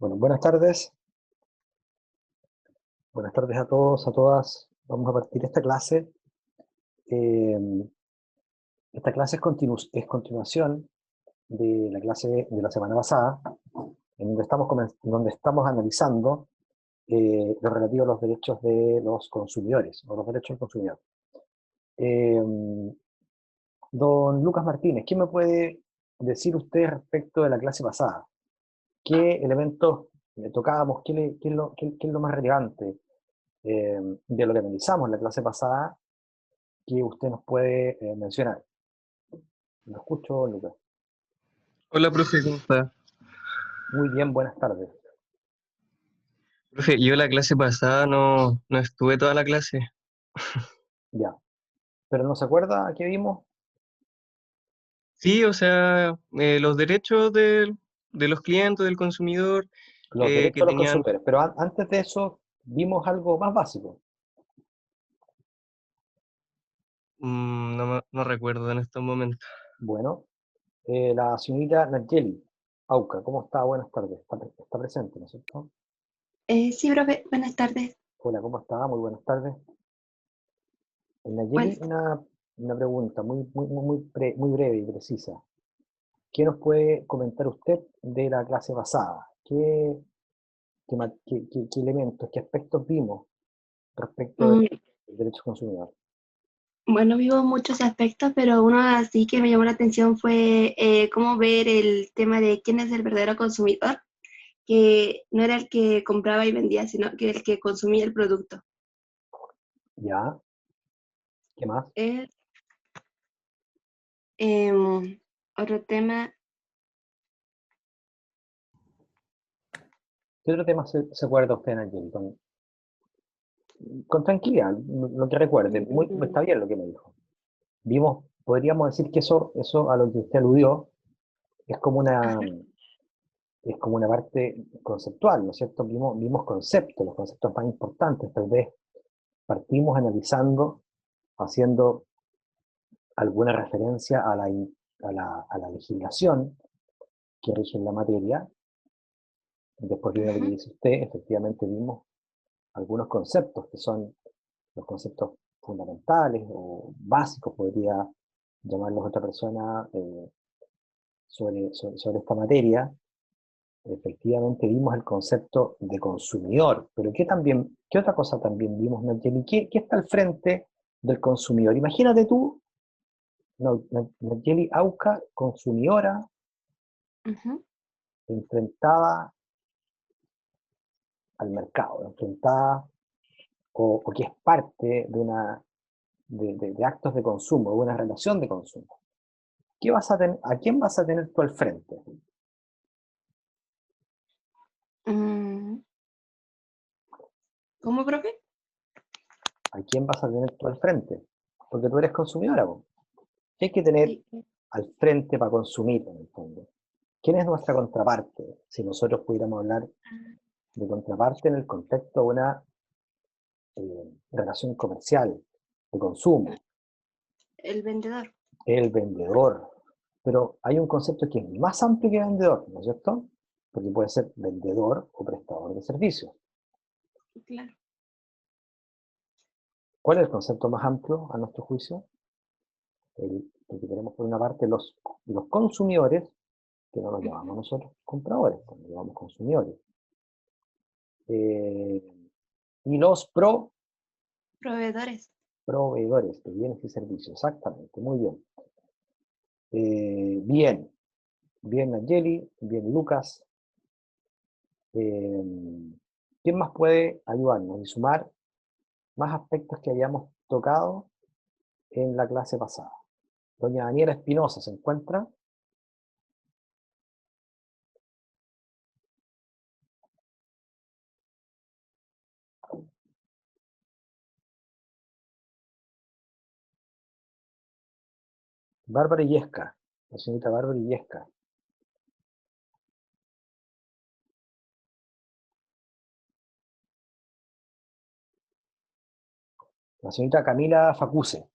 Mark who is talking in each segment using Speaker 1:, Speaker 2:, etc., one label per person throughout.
Speaker 1: Bueno, buenas tardes. Buenas tardes a todos, a todas. Vamos a partir esta clase. Eh, Esta clase es continuación de la clase de la semana pasada, donde estamos analizando lo relativo a los derechos de los consumidores, o los derechos del consumidor. Eh, Don Lucas Martínez, ¿qué me puede decir usted respecto de la clase pasada? ¿Qué elementos le tocábamos? ¿Qué es lo más relevante de lo que analizamos en la clase pasada que usted nos puede mencionar? Lo escucho, Lucas.
Speaker 2: Hola, profe, ¿cómo está?
Speaker 1: Muy bien, buenas tardes.
Speaker 2: Profe, yo la clase pasada no estuve toda la clase.
Speaker 1: Ya. ¿Pero no se acuerda a qué vimos?
Speaker 2: Sí, o sea, los derechos de los clientes, del consumidor,
Speaker 1: Los derechos
Speaker 2: que
Speaker 1: de los
Speaker 2: tenían,
Speaker 1: consumidores. Pero antes de eso, vimos algo más básico.
Speaker 2: no recuerdo en estos momentos.
Speaker 1: Bueno, la señorita Nayeli Auca, ¿cómo está? Buenas tardes. Está presente, ¿no es cierto?
Speaker 3: Sí, profe, buenas tardes.
Speaker 1: Hola, ¿cómo está? Muy buenas tardes. Nayeli,
Speaker 3: Buenas.
Speaker 1: una pregunta muy breve y precisa. ¿Qué nos puede comentar usted de la clase pasada? ¿Qué elementos, qué aspectos vimos respecto del
Speaker 3: Mm,
Speaker 1: derecho consumidor?
Speaker 3: bueno, vivo muchos aspectos, pero uno así que me llamó la atención fue cómo ver el tema de quién es el verdadero consumidor, que no era el que compraba y vendía, sino que el que consumía el producto.
Speaker 1: ¿Ya? ¿Qué más?
Speaker 3: Eh, Otro tema,
Speaker 1: ¿Qué otro tema se acuerda usted, Nayeli? Con tranquilidad, lo que recuerde.
Speaker 3: mm,
Speaker 1: Está bien lo que me dijo. Podríamos decir que eso a lo que usted aludió es como una,
Speaker 3: ajá,
Speaker 1: es como una parte conceptual, ¿no es cierto? Vimos conceptos, los conceptos más importantes. Tal vez partimos analizando, haciendo alguna referencia a la legislación que rige en la materia. Después viene lo que
Speaker 3: ajá,
Speaker 1: dice usted, efectivamente vimos algunos conceptos que son los conceptos fundamentales o básicos, podría llamarlos otra persona, sobre esta materia. Efectivamente vimos el concepto de consumidor, pero ¿qué otra cosa también vimos, Nayeli? ¿Qué está al frente del consumidor? Imagínate tú, Nayeli Auca, consumidora,
Speaker 3: ajá.
Speaker 1: enfrentada al mercado, enfrentada o que es parte de actos de consumo, de una relación de consumo. ¿A quién vas a tener tú al frente?
Speaker 3: Mm, ¿Cómo, profe?
Speaker 1: ¿A quién vas a tener tú al frente? Porque tú eres consumidora, vos. ¿Qué hay que tener
Speaker 3: Sí.
Speaker 1: al frente para consumir, en el fondo? ¿Quién es nuestra contraparte? Si nosotros pudiéramos hablar de contraparte en el contexto de una relación comercial, de consumo,
Speaker 3: El vendedor.
Speaker 1: el vendedor. Pero hay un concepto que es más amplio que vendedor, ¿no es cierto? Porque puede ser vendedor o prestador de servicios.
Speaker 3: Claro.
Speaker 1: ¿Cuál es el concepto más amplio, a nuestro juicio? Porque tenemos por una parte los consumidores, que no los
Speaker 3: Ujú.
Speaker 1: llamamos nosotros compradores, los llamamos consumidores. Eh, y los
Speaker 3: Proveedores.
Speaker 1: proveedores de bienes y servicios, exactamente, muy bien. Bien, bien Nayeli, bien Lucas. Eh, ¿Quién más puede ayudarnos y sumar más aspectos que habíamos tocado en la clase pasada? Doña Daniela Espinosa se encuentra. Bárbara Illesca, la señorita Bárbara Illesca. La señorita Camila Facuse.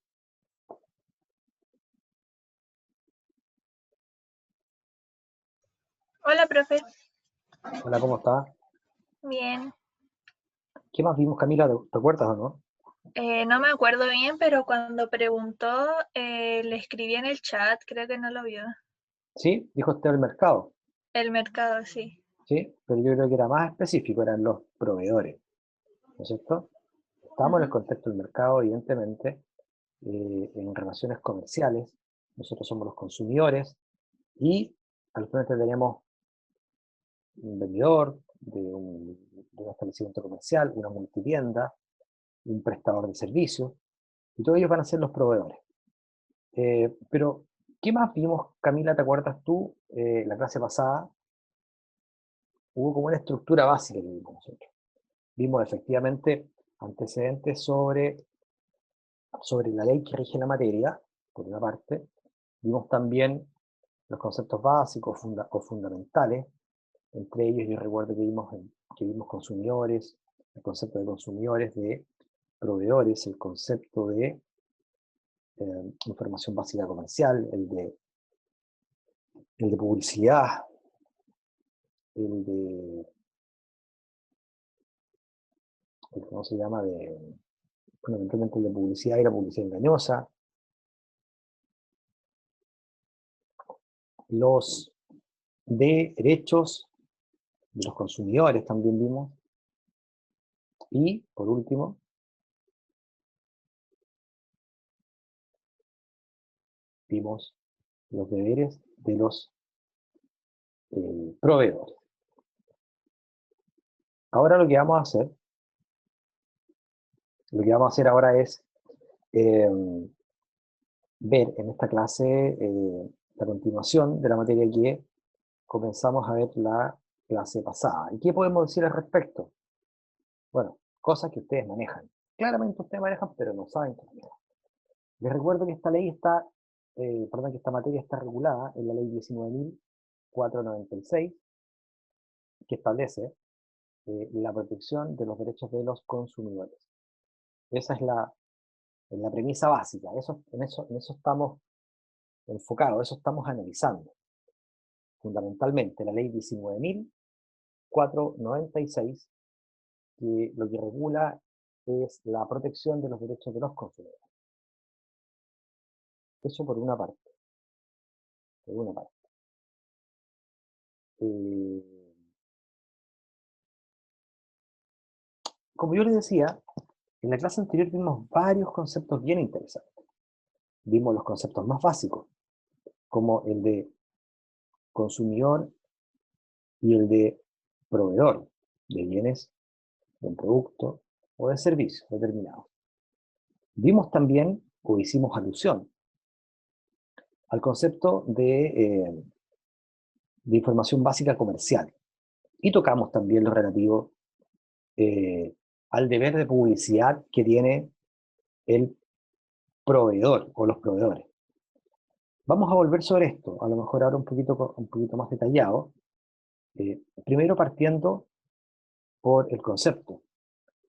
Speaker 4: Hola, profe.
Speaker 1: Hola, ¿cómo estás?
Speaker 4: Bien.
Speaker 1: ¿Qué más vimos, Camila? ¿Te acuerdas o no?
Speaker 4: No me acuerdo bien, pero cuando preguntó, le escribí en el chat, creo que no lo vio.
Speaker 1: Sí, dijo usted el mercado,
Speaker 4: El mercado, sí.
Speaker 1: ¿sí? Pero yo creo que era más específico, eran los proveedores, ¿no es cierto? Estamos en el
Speaker 4: Ujú.
Speaker 1: contexto del mercado, evidentemente, en relaciones comerciales, nosotros somos los consumidores y al frente tenemos un vendedor de un establecimiento comercial, una multitienda, un prestador de servicios, y todos ellos van a ser los proveedores. Pero, ¿qué más vimos, Camila? ¿Te acuerdas tú? La clase pasada hubo como una estructura básica que vimos nosotros. Vimos efectivamente antecedentes sobre la ley que rige la materia, por una parte. Vimos también los conceptos básicos o fundamentales. Entre ellos yo recuerdo que vimos consumidores, el concepto de consumidores, de proveedores, el concepto de información básica comercial, el de publicidad, el de, ¿cómo se llama? Fundamentalmente el de publicidad y la publicidad engañosa, los de derechos de los consumidores también vimos, y por último, vimos los deberes de los proveedores. Ahora lo que vamos a hacer ahora es eh, ver en esta clase la continuación de la materia que comenzamos a ver la clase pasada. ¿Y qué podemos decir al respecto? Bueno, cosas que ustedes manejan. Claramente ustedes manejan, pero no saben cómo manejan. Les recuerdo que esta ley está, perdón, que esta materia está regulada en la ley 19.496, que establece la protección de los derechos de los consumidores. Esa es la premisa básica, en eso estamos enfocados, eso estamos analizando. Fundamentalmente la ley 19.496, que lo que regula es la protección de los derechos de los consumidores. Eso por una parte. Por una parte. Como yo les decía, en la clase anterior vimos varios conceptos bien interesantes. Vimos los conceptos más básicos, como el de consumidor y el de proveedor de bienes, de un producto o de servicios determinados. Vimos también, o hicimos alusión, al concepto de información básica comercial. Y tocamos también lo relativo al deber de publicidad que tiene el proveedor o los proveedores. Vamos a volver sobre esto, a lo mejor ahora un poquito más detallado, primero partiendo por el concepto,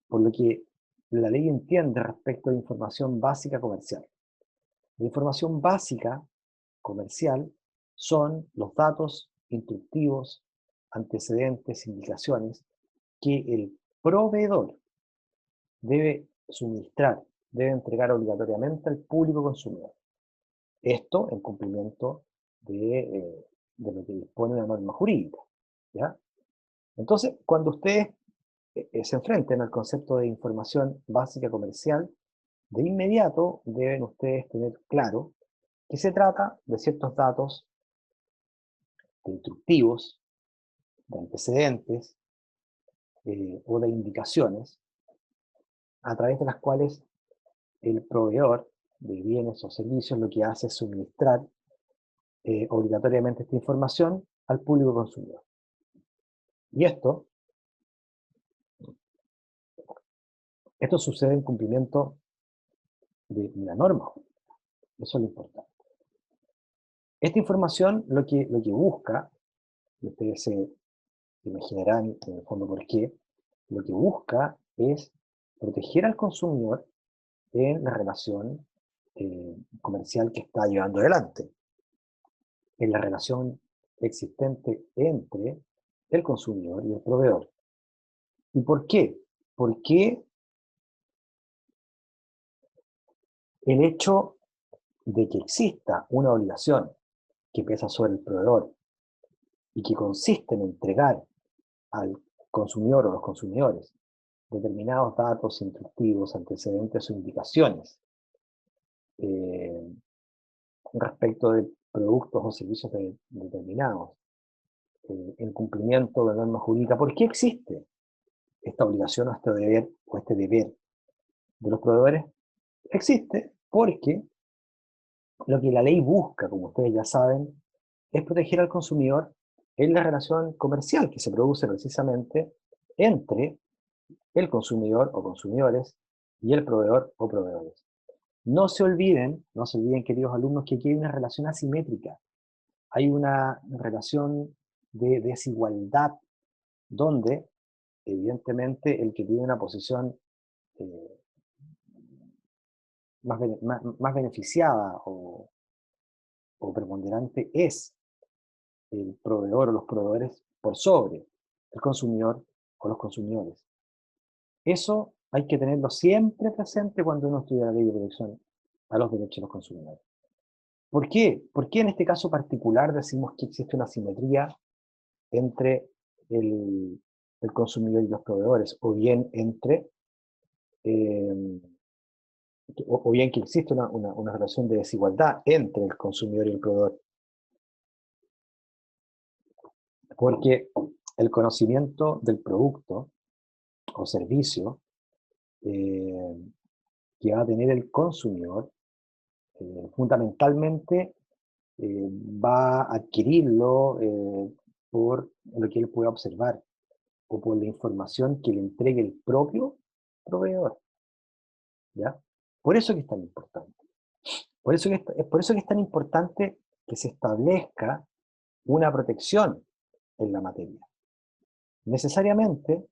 Speaker 1: por lo que la ley entiende respecto de información básica comercial. La información básica comercial son los datos instructivos, antecedentes, indicaciones que el proveedor debe suministrar, debe entregar obligatoriamente al público consumidor. Esto en cumplimiento de lo que dispone una norma jurídica, ¿ya? Entonces, cuando ustedes se enfrenten al concepto de información básica comercial, de inmediato deben ustedes tener claro que se trata de ciertos datos de instructivos, de antecedentes o de indicaciones a través de las cuales el proveedor de bienes o servicios lo que hace es suministrar obligatoriamente esta información al público consumidor. Y esto sucede en cumplimiento de una norma. Eso es lo importante. Esta información lo que busca, y ustedes se imaginarán en el fondo por qué, lo que busca es proteger al consumidor en la relación comercial que está llevando adelante, en la relación existente entre el consumidor y el proveedor. ¿Y por qué? Porque el hecho de que exista una obligación que pesa sobre el proveedor y que consiste en entregar al consumidor o los consumidores determinados datos instructivos, antecedentes o indicaciones respecto de productos o servicios determinados, en cumplimiento de normas jurídicas. ¿Por qué existe esta obligación o este deber de los proveedores? Existe porque lo que la ley busca, como ustedes ya saben, es proteger al consumidor en la relación comercial que se produce precisamente entre el consumidor o consumidores y el proveedor o proveedores. No se olviden, queridos alumnos, que aquí hay una relación asimétrica. Hay una relación de desigualdad donde, evidentemente, el que tiene una posición más beneficiada o preponderante es el proveedor o los proveedores por sobre el consumidor o los consumidores. Eso hay que tenerlo siempre presente cuando uno estudia la ley de protección a los derechos de los consumidores. ¿Por qué? ¿Por qué en este caso particular decimos que existe una asimetría entre el consumidor y los proveedores? O bien o bien que existe una relación de desigualdad entre el consumidor y el proveedor. Porque el conocimiento del producto o servicio que va a tener el consumidor fundamentalmente va a adquirirlo por lo que él pueda observar o por la información que le entregue el propio proveedor. ¿Ya? Por eso que es tan importante. Por eso que es tan importante que se establezca una protección en la materia. Necesariamente,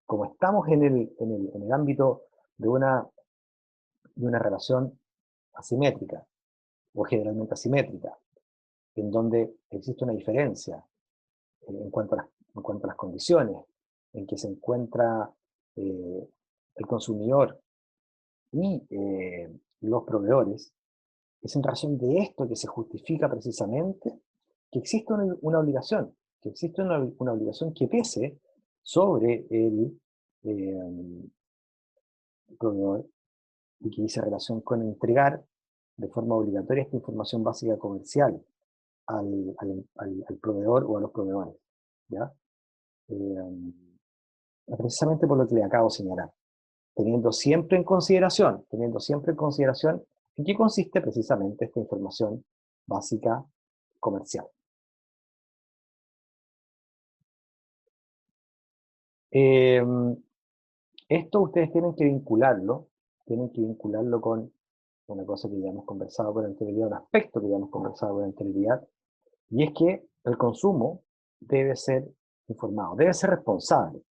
Speaker 1: como estamos en el ámbito de una relación asimétrica, o generalmente asimétrica, en donde existe una diferencia en cuanto a las condiciones en que se encuentra el consumidor y los proveedores, es en razón de esto que se justifica precisamente que existe una obligación, una obligación que pese sobre el proveedor y que dice relación con entregar de forma obligatoria esta información básica comercial al proveedor o a los proveedores. ¿Ya? Precisamente por lo que le acabo de señalar, teniendo siempre en consideración en qué consiste precisamente esta información básica comercial. Esto ustedes tienen que vincularlo con una cosa que ya hemos conversado con anterioridad, un aspecto que ya hemos conversado con anterioridad, y es que el consumo debe ser informado, debe ser responsable,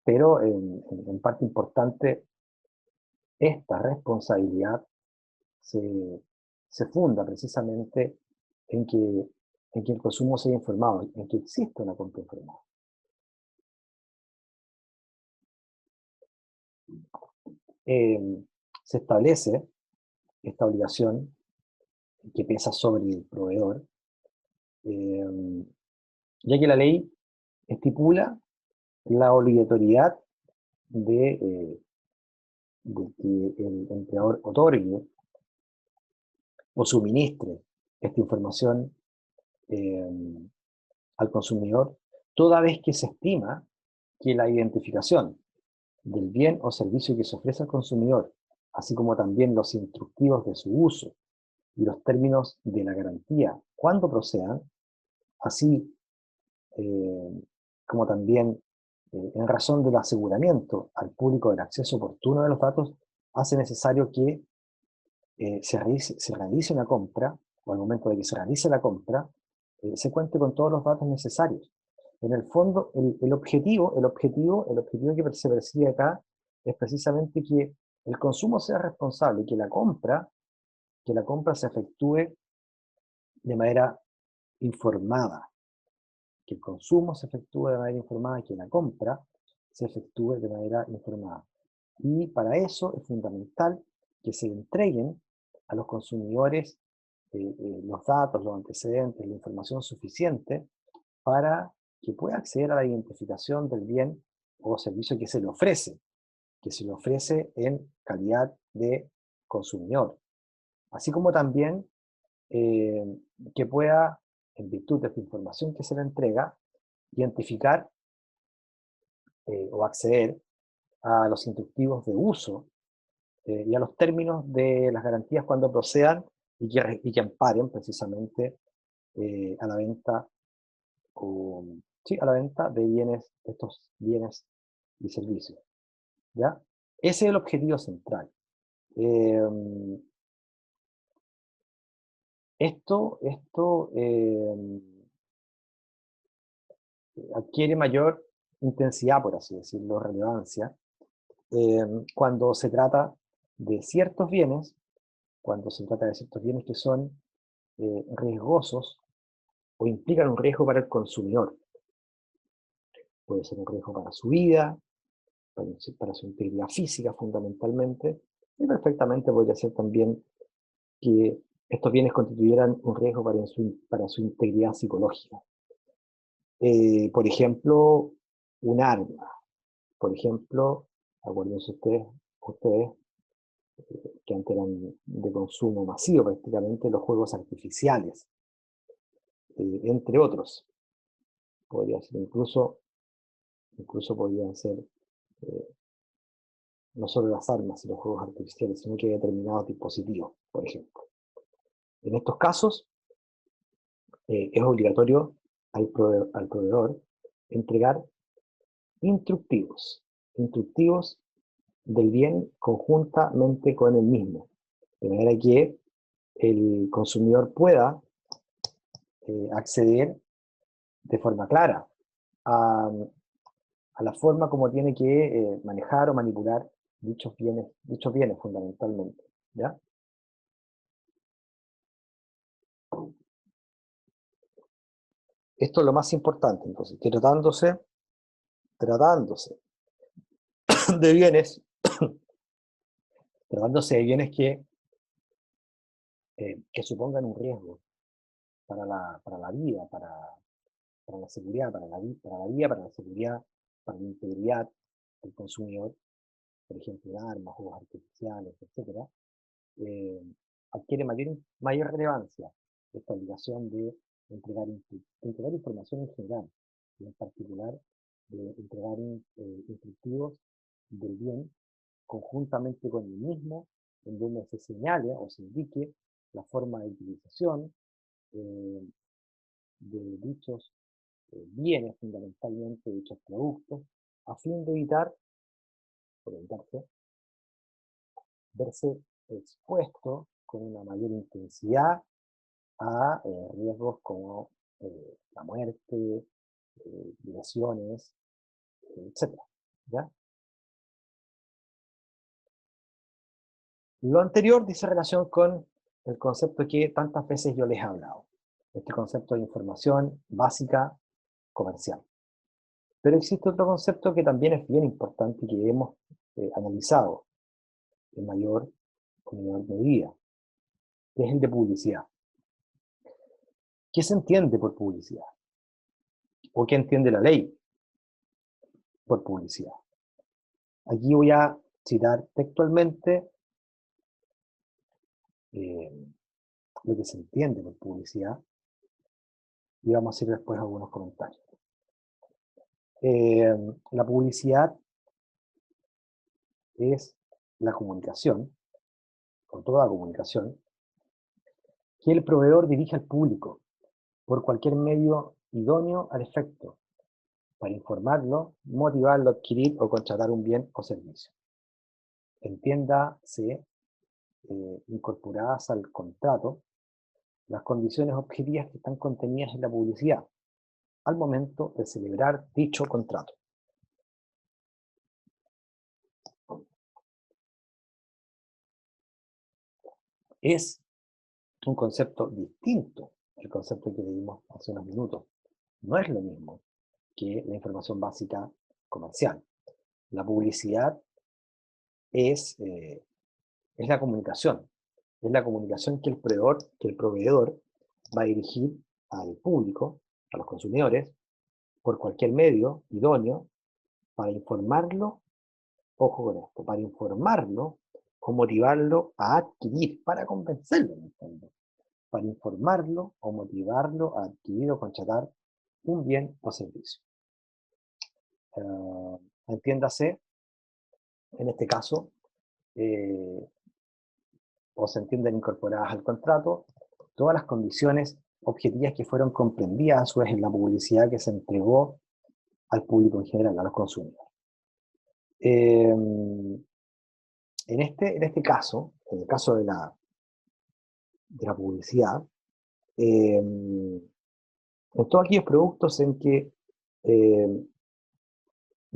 Speaker 1: pero en parte importante esta responsabilidad se funda precisamente en que el consumo sea informado, en que exista una compra informada. Se establece esta obligación que pesa sobre el proveedor, ya que la ley estipula la obligatoriedad de que el empleador otorgue o suministre esta información al consumidor, toda vez que se estima que la identificación del bien o servicio que se ofrece al consumidor, así como también los instructivos de su uso y los términos de la garantía cuando procedan, así como también en razón del aseguramiento al público del acceso oportuno de los datos, hace necesario que se realice una compra, o al momento de que se realice la compra, se cuente con todos los datos necesarios. En el fondo, el objetivo que se persigue acá es precisamente que el consumo sea responsable, que la compra se efectúe de manera informada. que el consumo se efectúe de manera informada, que la compra se efectúe de manera informada. Y para eso es fundamental que se entreguen a los consumidores los datos, los antecedentes, la información suficiente para que pueda acceder a la identificación del bien o servicio que se le ofrece en calidad de consumidor. Así como también que pueda, en virtud de esta información que se le entrega, identificar o acceder a los instructivos de uso y a los términos de las garantías cuando procedan y que amparen precisamente a la venta a la venta de bienes, de estos bienes y servicios. ¿Ya? Ese es el objetivo central. Esto adquiere mayor intensidad, por así decirlo, relevancia, cuando se trata de ciertos bienes, que son riesgosos o implican un riesgo para el consumidor. Puede ser un riesgo para su vida, para su integridad física fundamentalmente, y perfectamente podría ser también que estos bienes constituyeran un riesgo para su integridad psicológica. Por ejemplo, un arma. Por ejemplo, acuérdense ustedes que antes eran de consumo masivo prácticamente los juegos artificiales, entre otros. Podría ser incluso podrían ser no solo las armas y los juegos artificiales, sino que determinados dispositivos, por ejemplo. En estos casos, es obligatorio al proveedor entregar instructivos del bien conjuntamente con el mismo, de manera que el consumidor pueda acceder de forma clara a la forma como tiene que manejar o manipular dichos bienes fundamentalmente, ¿ya? Esto es lo más importante, entonces, que tratándose de bienes, que supongan un riesgo para la vida, para la seguridad, para la vida, para la seguridad, para la integridad del consumidor, por ejemplo, armas, juegos artificiales, etc., adquiere mayor relevancia esta obligación de entregar información en general, y en particular de entregar instructivos del bien conjuntamente con el mismo, en donde se señale o se indique la forma de utilización de dichos bienes, fundamentalmente dichos productos, a fin de verse expuesto con una mayor intensidad a riesgos como la muerte, violaciones, etc. ¿Ya? Lo anterior dice relación con el concepto que tantas veces yo les he hablado, este concepto de información básica comercial. Pero existe otro concepto que también es bien importante y que hemos analizado en mayor o menor medida, que es el de publicidad. ¿Qué se entiende por publicidad? ¿O qué entiende la ley por publicidad? Aquí voy a citar textualmente lo que se entiende por publicidad y vamos a hacer después algunos comentarios. La publicidad es la comunicación, o toda comunicación, que el proveedor dirige al público por cualquier medio idóneo al efecto, para informarlo, motivarlo a adquirir o contratar un bien o servicio. Entiéndase, incorporadas al contrato, las condiciones objetivas que están contenidas en la publicidad, al momento de celebrar dicho contrato. Es un concepto distinto al concepto que leímos hace unos minutos, no es lo mismo que la información básica comercial. La publicidad es la comunicación. Es la comunicación que el proveedor va a dirigir al público, a los consumidores, por cualquier medio idóneo, para informarlo, ojo con esto, para informarlo o motivarlo a adquirir, para convencerlo en el fondo, para informarlo o motivarlo a adquirir o contratar un bien o servicio. Entiéndase, en este caso, o se entienden incorporadas al contrato todas las condiciones objetivas que fueron comprendidas a su vez en la publicidad que se entregó al público en general, a los consumidores. En este caso, en el caso de la publicidad, en todos aquellos productos en que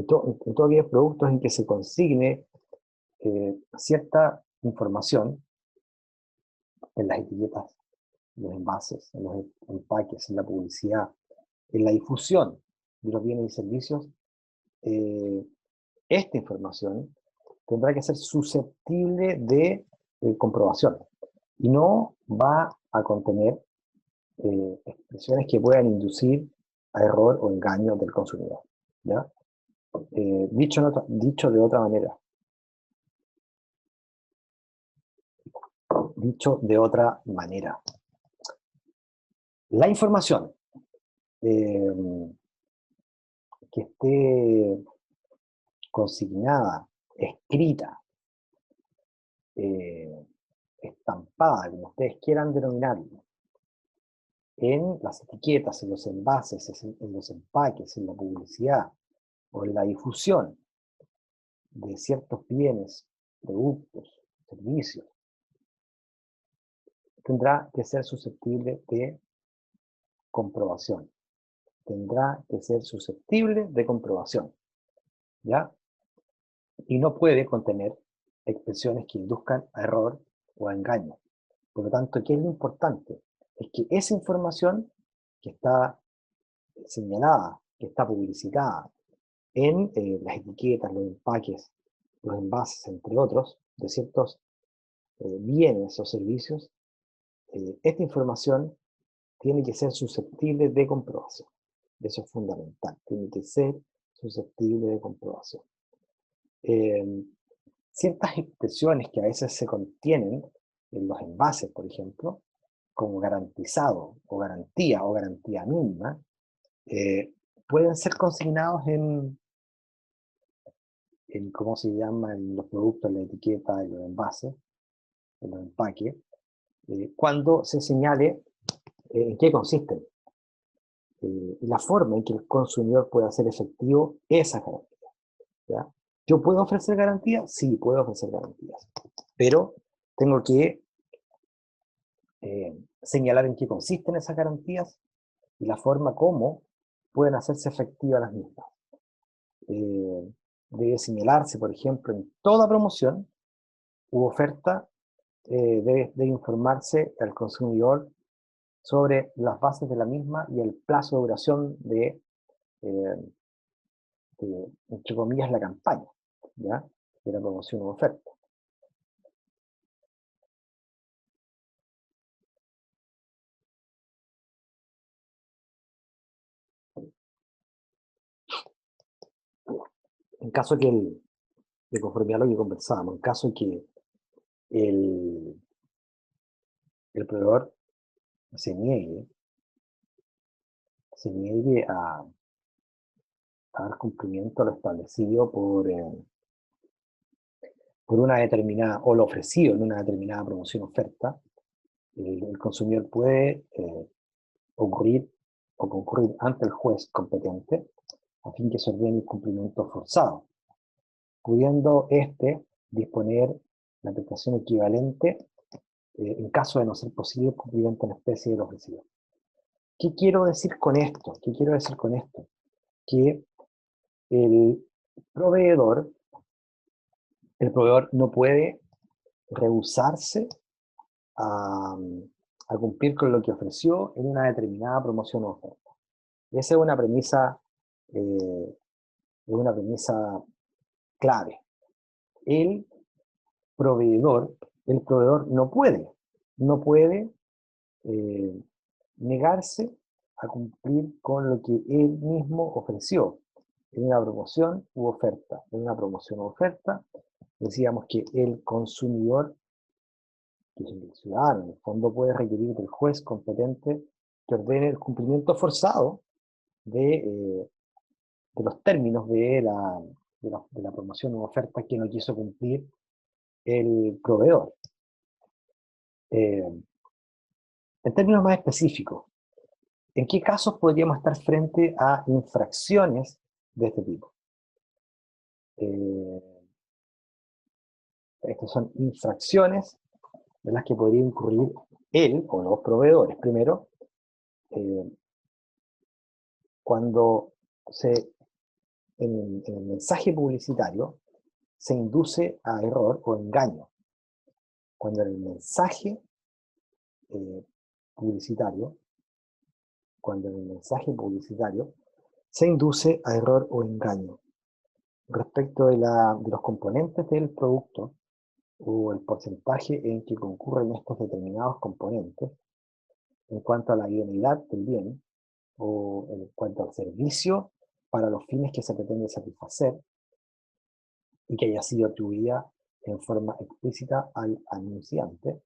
Speaker 1: todos aquellos productos en que se consigne cierta información en las etiquetas, en los envases, en los empaques, en la publicidad, en la difusión de los bienes y servicios, esta información tendrá que ser susceptible de comprobación y no va a contener expresiones que puedan inducir a error o engaño del consumidor, ¿ya? Dicho de otra manera, la información que esté consignada, escrita, estampada, como ustedes quieran denominarlo, en las etiquetas, en los envases, en los empaques, en la publicidad o en la difusión de ciertos bienes, productos, servicios, tendrá que ser susceptible de comprobación. Tendrá que ser susceptible de comprobación, ¿ya? Y no puede contener expresiones que induzcan a error o a engaño. Por lo tanto, ¿qué es lo importante? Es que esa información que está señalada, que está publicitada en las etiquetas, los empaques, los envases, entre otros, de ciertos bienes o servicios, esta información tiene que ser susceptible de comprobación. Eso es fundamental, tiene que ser susceptible de comprobación. Ciertas expresiones que a veces se contienen en los envases, por ejemplo, como garantizado o garantía mínima, pueden ser consignados en cómo se llaman los productos, la etiqueta, en los envases, en los empaques, cuando se señale en qué consisten y la forma en que el consumidor puede hacer efectivo esas garantías, ¿ya? ¿Yo puedo ofrecer garantías? Sí, puedo ofrecer garantías, pero tengo que señalar en qué consisten esas garantías y la forma como pueden hacerse efectivas las mismas. Debe señalarse, por ejemplo, en toda promoción u oferta, debe informarse al consumidor sobre las bases de la misma y el plazo de duración de entre comillas, la campaña, ¿ya? De la promoción u oferta. En caso que de conformidad a lo que conversábamos, en caso que el proveedor se niegue a dar cumplimiento a lo establecido por una determinada, o lo ofrecido en una determinada promoción o oferta, el consumidor puede concurrir ante el juez competente a fin que se ordene el cumplimiento forzado, pudiendo disponer la prestación equivalente en caso de no ser posible el cumplimiento en especie de lo ofrecido. ¿Qué quiero decir con esto? Que el proveedor no puede rehusarse a cumplir con lo que ofreció en una determinada promoción o oferta. Esa es una premisa clave. El proveedor no puede negarse a cumplir con lo que él mismo ofreció en una promoción u oferta. En una promoción u oferta, decíamos que el consumidor, que es el ciudadano, en el fondo puede requerir del juez competente que ordene el cumplimiento forzado de los términos de la promoción u oferta que no quiso cumplir el proveedor. En términos más específicos, ¿en qué casos podríamos estar frente a infracciones de este tipo? Estas son infracciones en las que podría incurrir él o los proveedores. Primero, cuando en el mensaje publicitario se induce a error o engaño. Cuando en el mensaje publicitario se induce a error o engaño respecto de los componentes del producto o el porcentaje en que concurren estos determinados componentes en cuanto a la idoneidad del bien o en cuanto al servicio para los fines que se pretende satisfacer y que haya sido atribuida en forma explícita al anunciante,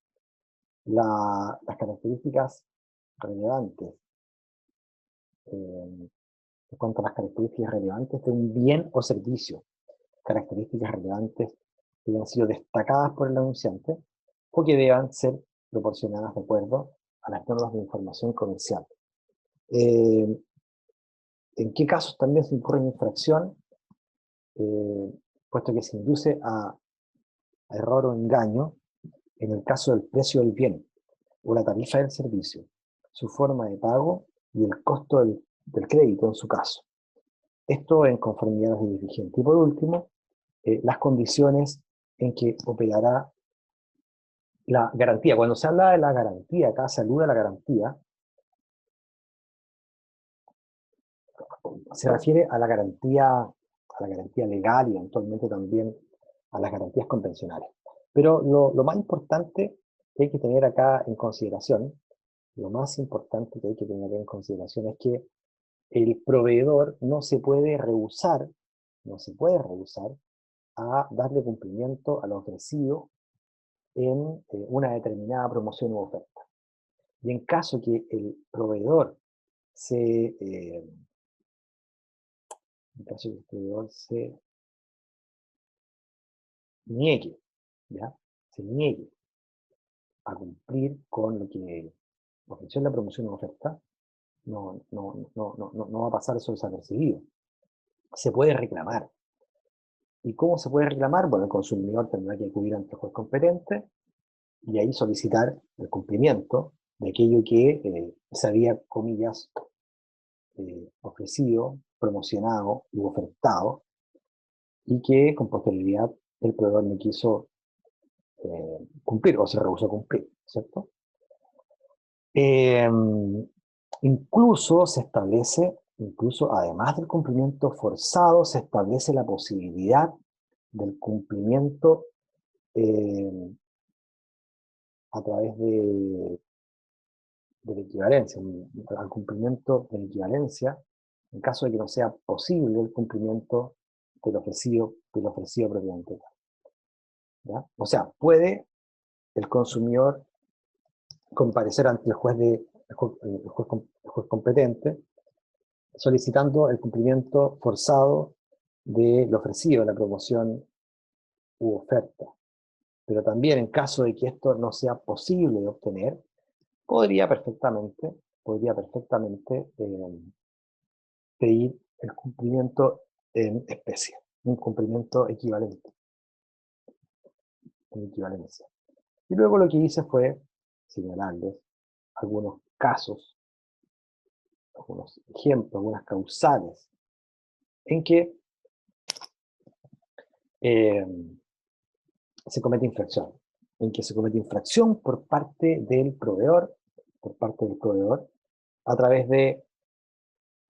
Speaker 1: las características relevantes en cuanto a las características relevantes de un bien o servicio, características relevantes que hayan sido destacadas por el anunciante o que deban ser proporcionadas de acuerdo a las normas de información comercial. ¿En qué casos también se incurre en infracción? Puesto que se induce a error o engaño en el caso del precio del bien o la tarifa del servicio, su forma de pago y el costo del crédito en su caso. Esto en conformidad a las leyes vigentes. Y por último, las condiciones en que operará la garantía. Cuando se habla de la garantía, acá se alude a la garantía, se refiere a la garantía legal y eventualmente también a las garantías convencionales. Pero lo más importante que hay que tener acá en consideración, es que el proveedor no se puede rehusar a darle cumplimiento a lo ofrecido en una determinada promoción u oferta. Y en caso que el proveedor se niegue a cumplir con lo que ofreció en la promoción o oferta, no va a pasar eso desapercibido. Se puede reclamar. ¿Y cómo se puede reclamar? Bueno, el consumidor tendrá que acudir ante el juez competente y ahí solicitar el cumplimiento de aquello que se había, comillas, ofrecido, promocionado y ofertado, y que con posterioridad el proveedor no quiso cumplir o se rehusó a cumplir, ¿cierto? Incluso además del cumplimiento forzado, se establece la posibilidad del cumplimiento a través de la equivalencia, al cumplimiento de la equivalencia, en caso de que no sea posible el cumplimiento del ofrecido propiamente tal. ¿Ya? O sea, puede el consumidor comparecer ante el juez competente solicitando el cumplimiento forzado de lo ofrecido, la promoción u oferta. Pero también en caso de que esto no sea posible de obtener, podría perfectamente pedir el cumplimiento en especie, un cumplimiento equivalente, en equivalencia. Y luego lo que hice fue señalarles algunos casos, algunos ejemplos, algunas causales, en que se comete infracción por parte del proveedor, a través de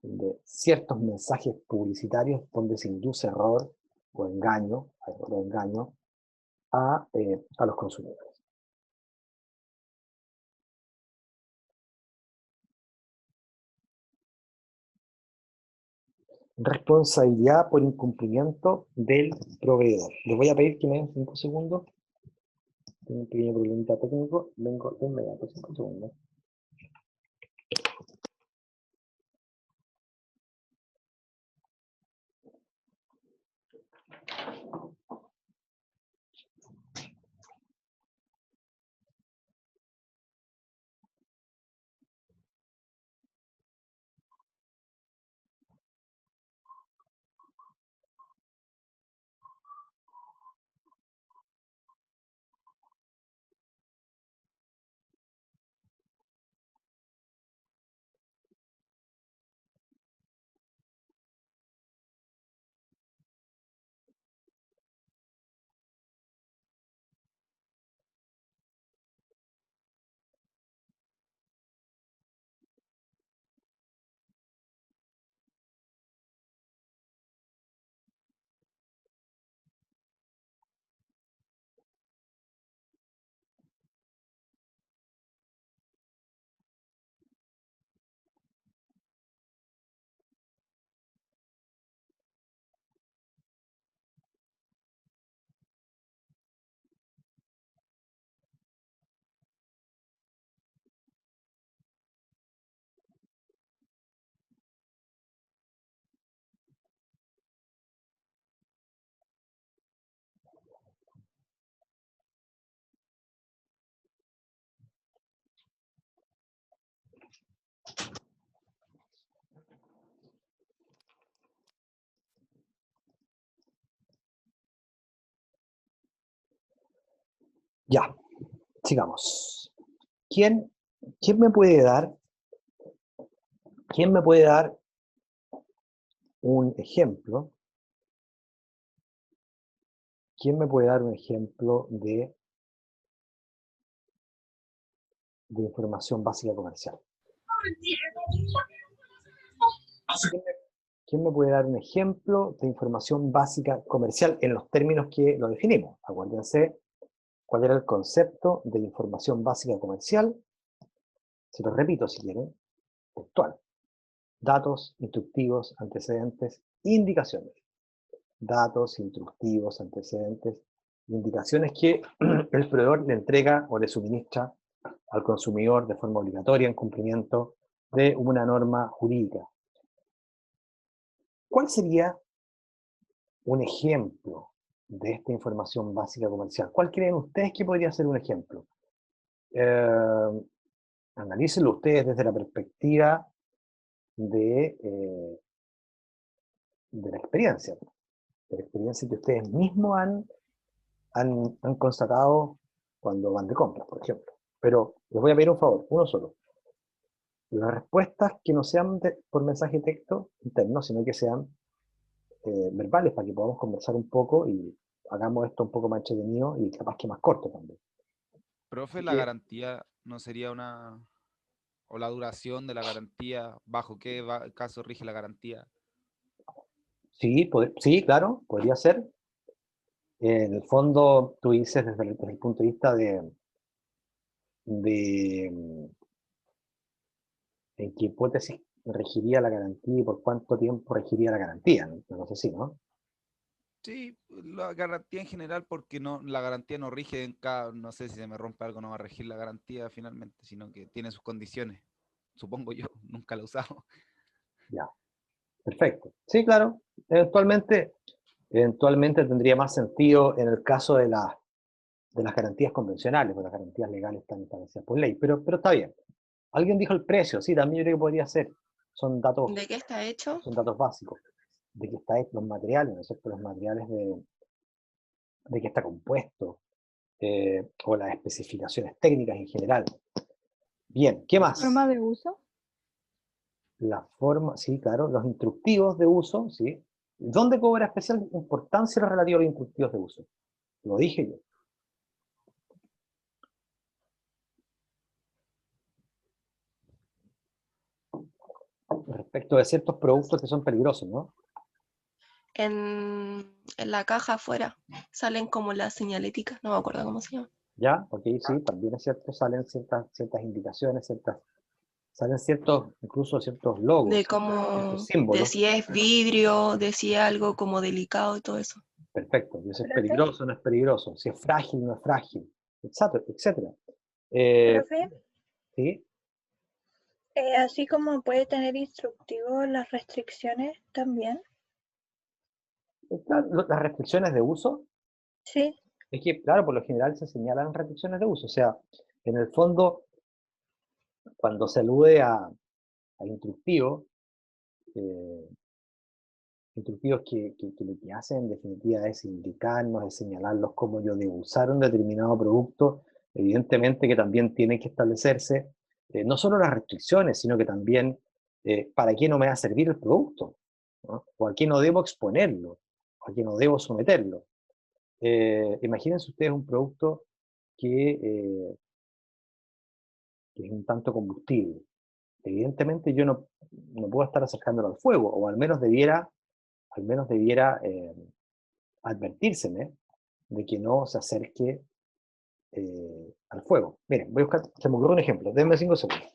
Speaker 1: de ciertos mensajes publicitarios donde se induce error o engaño, a los consumidores. Responsabilidad por incumplimiento del proveedor. Les voy a pedir que me den 5 segundos. Tengo un pequeño problemita técnico. Vengo de inmediato, 5 segundos. Ya, sigamos. ¿Quién me puede dar un ejemplo? ¿Quién me puede dar un ejemplo de información básica comercial? ¿Quién me puede dar un ejemplo de información básica comercial en los términos que lo definimos? Acuérdense cuál era el concepto de información básica comercial. Se lo repito si quieren. Textual. Datos, instructivos, antecedentes, indicaciones. Datos, instructivos, antecedentes, indicaciones que el proveedor le entrega o le suministra al consumidor de forma obligatoria en cumplimiento de una norma jurídica. ¿Cuál sería un ejemplo de esta información básica comercial? ¿Cuál creen ustedes que podría ser un ejemplo? Analícenlo ustedes desde la perspectiva de la experiencia que ustedes mismos han constatado cuando van de compras, por ejemplo. Pero les voy a pedir un favor, uno solo. Las respuestas que no sean por mensaje de texto interno, sino que sean verbales, para que podamos conversar un poco y hagamos esto un poco más entretenido y capaz que más corto también.
Speaker 5: Profe, la garantía no sería una... o la duración de la garantía, ¿bajo qué caso rige la garantía?
Speaker 1: Sí, sí, claro, podría ser. En el fondo, tú dices desde el punto de vista de en qué hipótesis regiría la garantía y por cuánto tiempo regiría la garantía, ¿no? No sé si, ¿no?
Speaker 5: Sí, la garantía en general, porque no, la garantía no rige en cada, no sé si se me rompe algo, no va a regir la garantía finalmente, sino que tiene sus condiciones. Supongo yo, nunca la he usado.
Speaker 1: Ya, perfecto. Sí, claro, eventualmente tendría más sentido en el caso de las garantías convencionales, porque las garantías legales están establecidas por ley, pero está bien. Alguien dijo el precio, sí, también yo creo que podría ser. Son datos,
Speaker 3: ¿De qué está hecho?
Speaker 1: son datos básicos. De qué está hecho, los materiales, ¿no es cierto? Los materiales de qué está compuesto, o las especificaciones técnicas en general. Bien, ¿qué más?
Speaker 6: ¿Forma de uso?
Speaker 1: La forma, sí, claro, los instructivos de uso, sí. ¿Dónde cobra especial importancia lo relativo a los instructivos de uso? Lo dije yo. respecto de ciertos productos que son peligrosos, ¿no?
Speaker 6: En la caja afuera salen como las señaléticas, no me acuerdo cómo se llama.
Speaker 1: ¿Ya? Ok, sí, también es cierto, salen ciertas indicaciones, salen incluso ciertos logos,
Speaker 6: De
Speaker 1: ciertos
Speaker 6: cómo, de
Speaker 1: símbolos.
Speaker 6: si es vidrio, de si es algo como delicado y todo eso.
Speaker 1: Perfecto, y si es
Speaker 4: Profe,
Speaker 1: peligroso, no es peligroso, si es frágil, no es frágil, etcétera, etcétera.
Speaker 4: profe,
Speaker 1: ¿Sí?
Speaker 4: así como puede tener instructivo las restricciones también.
Speaker 1: Las restricciones de uso,
Speaker 4: Sí,
Speaker 1: es que, claro, por lo general se señalan restricciones de uso, o sea, en el fondo, cuando se alude a instructivos, instructivos que lo que hacen en definitiva es indicarnos, es señalarlos cómo yo debo usar un determinado producto, evidentemente que también tiene que establecerse no solo las restricciones, sino que también para qué no me va a servir el producto, ¿no? O a qué no debo exponerlo, o a qué no debo someterlo. Imagínense ustedes un producto que es un tanto combustible. Evidentemente yo no puedo estar acercándolo al fuego, o al menos debiera advertírseme de que no se acerque al fuego. Miren, voy a buscar, se me ocurre un ejemplo, denme 5 segundos.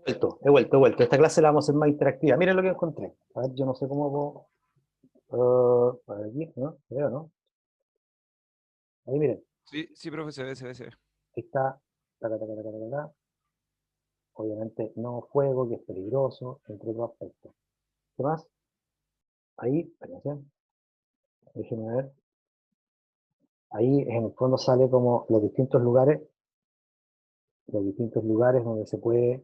Speaker 1: He vuelto. Esta clase la vamos a hacer más interactiva. Miren lo que encontré. A ver, yo no sé cómo puedo... a ver aquí, ¿no? Creo, ¿no? Ahí miren,
Speaker 5: Sí, profe, se ve.
Speaker 1: ahí está. Taca, taca, taca, taca, taca. Obviamente no fuego, que es peligroso, entre otros aspectos. ¿Qué más? Ahí, atención, déjenme ver. Ahí en el fondo sale como los distintos lugares donde se puede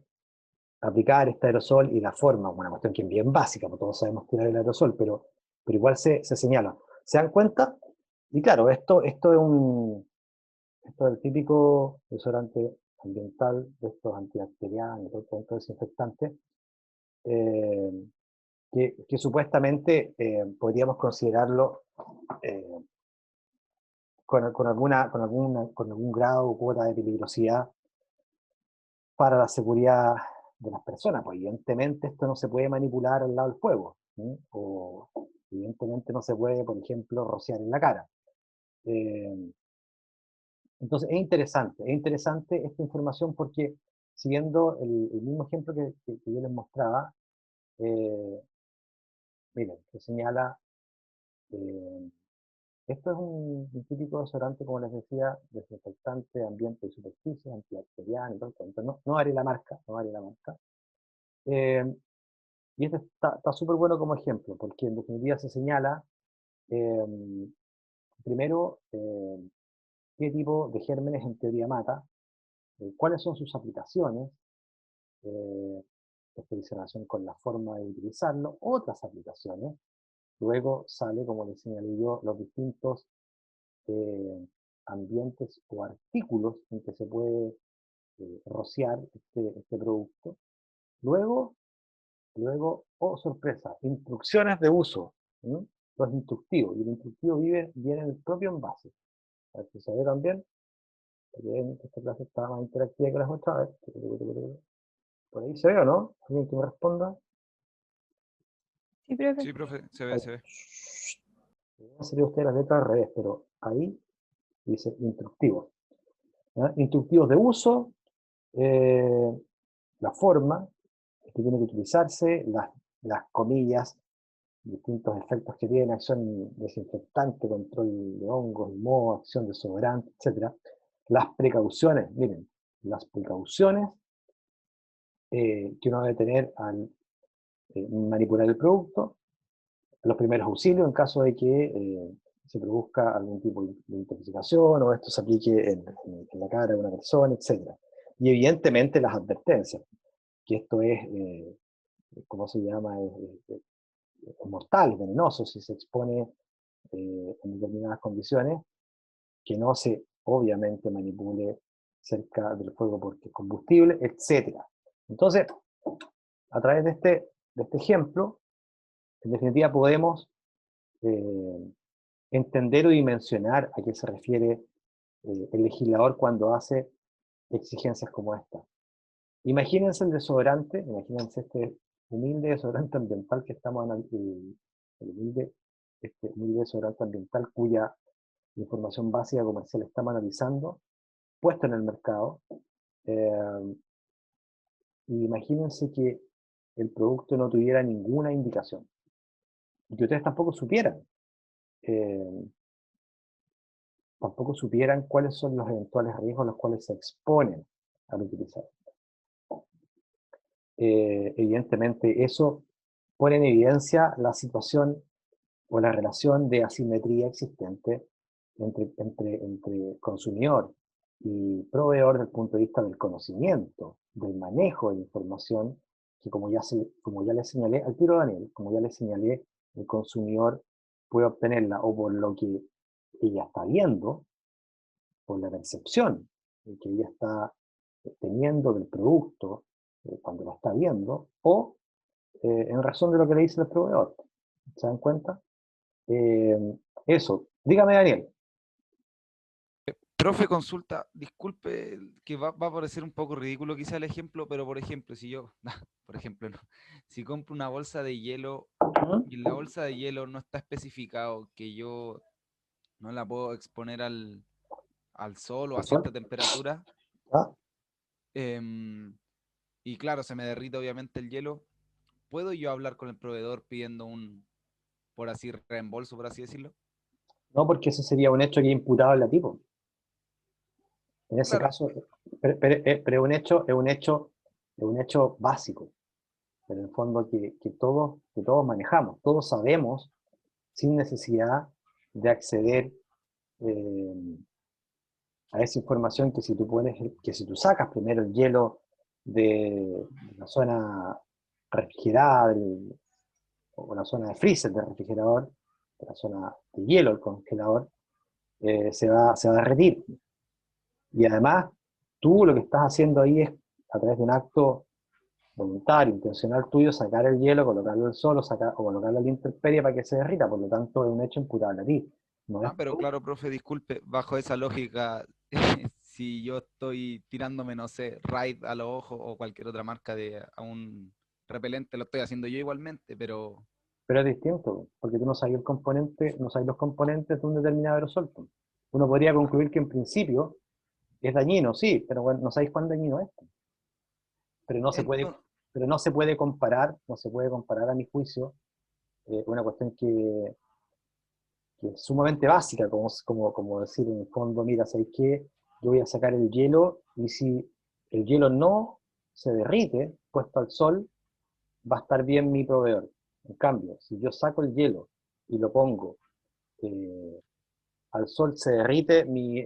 Speaker 1: aplicar este aerosol y la forma, una cuestión que es bien básica, porque todos sabemos tirar el aerosol, pero igual se señala. ¿Se dan cuenta? Y claro, esto es el típico desodorante ambiental, de estos antibacterianos, todo desinfectante, eh, que supuestamente podríamos considerarlo con algún grado o cuota de peligrosidad para la seguridad de las personas. Pues evidentemente esto no se puede manipular al lado del fuego, ¿sí? O evidentemente no se puede, por ejemplo, rociar en la cara. Entonces es interesante esta información porque siguiendo el mismo ejemplo que yo les mostraba, miren, que señala, eh, esto es un típico desodorante, como les decía, desinfectante, ambiente y superficie, antibacteriano, y todo esto. No haré la marca, Eh, y este está súper bueno como ejemplo, porque en definitiva se señala, eh, primero, qué tipo de gérmenes en teoría mata, cuáles son sus aplicaciones, especialización con la forma de utilizarlo, otras aplicaciones. Luego sale, como les señalé yo, los distintos ambientes o artículos en que se puede rociar este producto. Luego, oh sorpresa, instrucciones de uso, ¿sí? Los instructivos, y el instructivo viene en el propio envase. A ver si se ve también, porque esta clase está más interactiva que las otras. A ver, por ahí se ve o no, alguien que me responda.
Speaker 4: sí, profe.
Speaker 5: Sí, profe, se
Speaker 1: Ahí.
Speaker 5: ve.
Speaker 1: Sería usted las letras al revés, pero ahí dice instructivos. ¿Ya? Instructivos de uso, la forma que tiene que utilizarse, las comillas, distintos efectos que tiene, acción desinfectante, control de hongos, moho, acción desodorante, etc. Las precauciones, miren, las precauciones que uno debe tener al manipular el producto, los primeros auxilios en caso de que se produzca algún tipo de intoxicación o esto se aplique en la cara de una persona, etc. Y evidentemente las advertencias, que esto es, ¿cómo se llama? Es mortal, venenoso si se expone en determinadas condiciones, que no se obviamente manipule cerca del fuego porque es combustible, etc. Entonces, a través de este ejemplo, en definitiva podemos entender o dimensionar a qué se refiere el legislador cuando hace exigencias como esta. Imagínense el desodorante, imagínense este humilde desodorante ambiental que estamos analizando, este humilde desodorante ambiental cuya información básica comercial estamos analizando, puesto en el mercado. Y imagínense que el producto no tuviera ninguna indicación. Y que ustedes tampoco supieran cuáles son los eventuales riesgos a los cuales se exponen al utilizar. Evidentemente eso pone en evidencia la situación o la relación de asimetría existente entre consumidor y proveedor desde el punto de vista del conocimiento, del manejo de la información, que como ya le señalé al tiro Daniel, como ya le señalé, el consumidor puede obtenerla o por lo que ella está viendo, por la percepción que ella está teniendo del producto cuando lo está viendo, o en razón de lo que le dice el proveedor. ¿Se dan cuenta? Eso. Dígame, Daniel.
Speaker 5: Profe, consulta, disculpe que va a parecer un poco ridículo quizá el ejemplo, pero por ejemplo, si yo, por ejemplo, no, si compro una bolsa de hielo y en la bolsa de hielo no está especificado que yo no la puedo exponer al sol o a cierta temperatura,
Speaker 1: ¿Ah?
Speaker 5: y claro, se me derrite obviamente el hielo, ¿puedo yo hablar con el proveedor pidiendo por así, reembolso, por así decirlo?
Speaker 1: No, porque ese sería un hecho que es imputable a ti, po. En ese
Speaker 5: Claro,
Speaker 1: caso, pero es un hecho básico, en el fondo que todos manejamos, todos sabemos sin necesidad de acceder a esa información que si tú sacas primero el hielo de la zona refrigerada o la zona de freezer del refrigerador, de la zona de hielo del congelador, se va a derretir. Y además, tú lo que estás haciendo ahí es, a través de un acto voluntario, intencional tuyo, sacar el hielo, colocarlo al sol o colocarlo a la intemperie para que se derrita, por lo tanto es un hecho imputable a ti. No es
Speaker 5: pero claro, profe, disculpe, bajo esa lógica, si yo estoy tirándome, no sé, Raid a los ojos o cualquier otra marca a un repelente, lo estoy haciendo yo igualmente, pero
Speaker 1: pero es distinto, porque tú no sabes el componente, no sabes los componentes de un determinado aerosol. Uno podría concluir que en principio es dañino, sí, pero bueno, no sabéis cuán dañino es. Pero no se puede,
Speaker 5: entonces,
Speaker 1: pero no se puede comparar a mi juicio, una cuestión que es sumamente básica, como decir en el fondo, mira, ¿sabéis qué? Yo voy a sacar el hielo y si el hielo no se derrite, puesto al sol, va a estar bien mi proveedor. En cambio, si yo saco el hielo y lo pongo al sol, se derrite, mi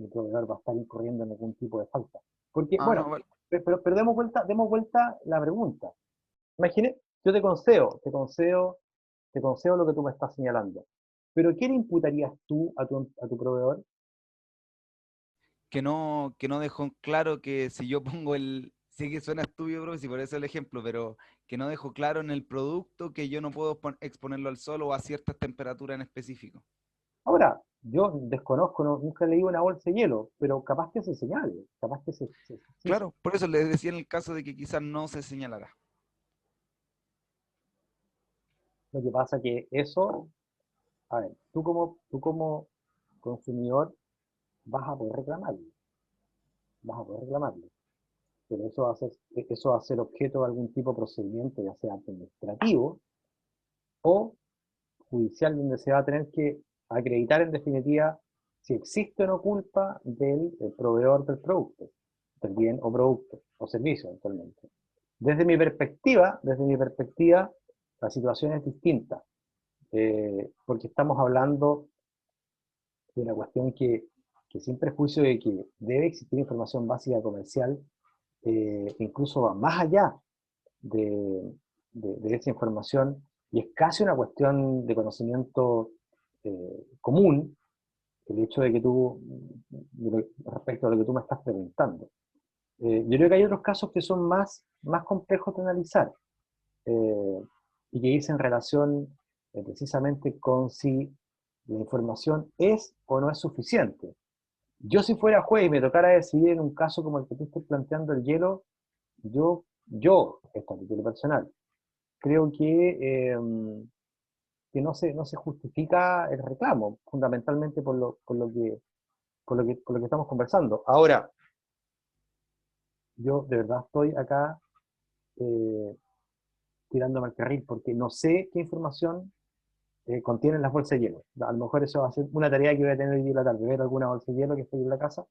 Speaker 1: proveedor va a estar incurriendo en algún tipo de falta. Porque, bueno,
Speaker 5: no, vale.
Speaker 1: pero demos vuelta la pregunta. Imagine, yo te concedo lo que tú me estás señalando. Pero ¿qué le imputarías tú a tu proveedor?
Speaker 5: Que no dejó en claro que si yo pongo sé que suena estúpido, profe, si por eso el ejemplo, pero que no dejó claro en el producto que yo no puedo exponerlo al sol o a ciertas temperaturas en específico.
Speaker 1: Ahora, yo desconozco, nunca leí una bolsa de hielo, pero capaz que se señale, capaz que sí.
Speaker 5: Claro, por eso les decía en el caso de que quizás no se señalara.
Speaker 1: Lo que pasa que eso, a ver, tú como consumidor vas a poder reclamarlo, pero eso va a ser objeto de algún tipo de procedimiento, ya sea administrativo o judicial, donde se va a tener que acreditar en definitiva si existe o no culpa del proveedor del producto, del bien o producto, o servicio eventualmente. Desde mi perspectiva, la situación es distinta, porque estamos hablando de una cuestión que sin prejuicio de que debe existir información básica comercial, incluso va más allá de esa información, y es casi una cuestión de conocimiento común, el hecho de que respecto a lo que tú me estás preguntando. Yo creo que hay otros casos que son más complejos de analizar, y que dicen relación precisamente con si la información es o no es suficiente. Yo, si fuera juez y me tocara decidir en un caso como el que tú estás planteando, el hielo, yo, esto a título personal, creo que no se justifica el reclamo, fundamentalmente por lo que estamos conversando. Ahora, yo de verdad estoy acá tirándome al carril, porque no sé qué información contienen las bolsas de hielo. A lo mejor eso va a ser una tarea que voy a tener hoy día en la tarde, ver alguna bolsa de hielo que esté en la casa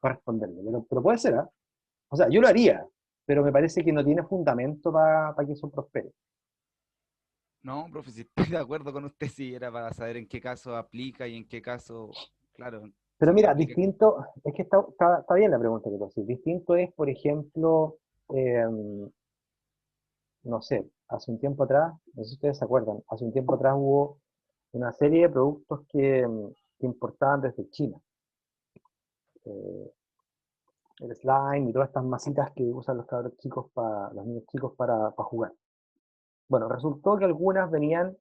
Speaker 1: para responderle. Pero puede ser, ¿ah? O sea, yo lo haría, pero me parece que no tiene fundamento para que eso prospere.
Speaker 5: No, profe, si estoy de acuerdo con usted, si era para saber en qué caso aplica y en qué caso, claro,
Speaker 1: Pero
Speaker 5: si no
Speaker 1: mira,
Speaker 5: aplica.
Speaker 1: distinto, es que está bien la pregunta que tú haces. Distinto es, por ejemplo, no sé, hace un tiempo atrás, no sé si ustedes se acuerdan, hace un tiempo atrás hubo una serie de productos que importaban desde China. El slime y todas estas masitas que usan los cabros chicos, los niños chicos para jugar. Bueno, resultó que algunas venían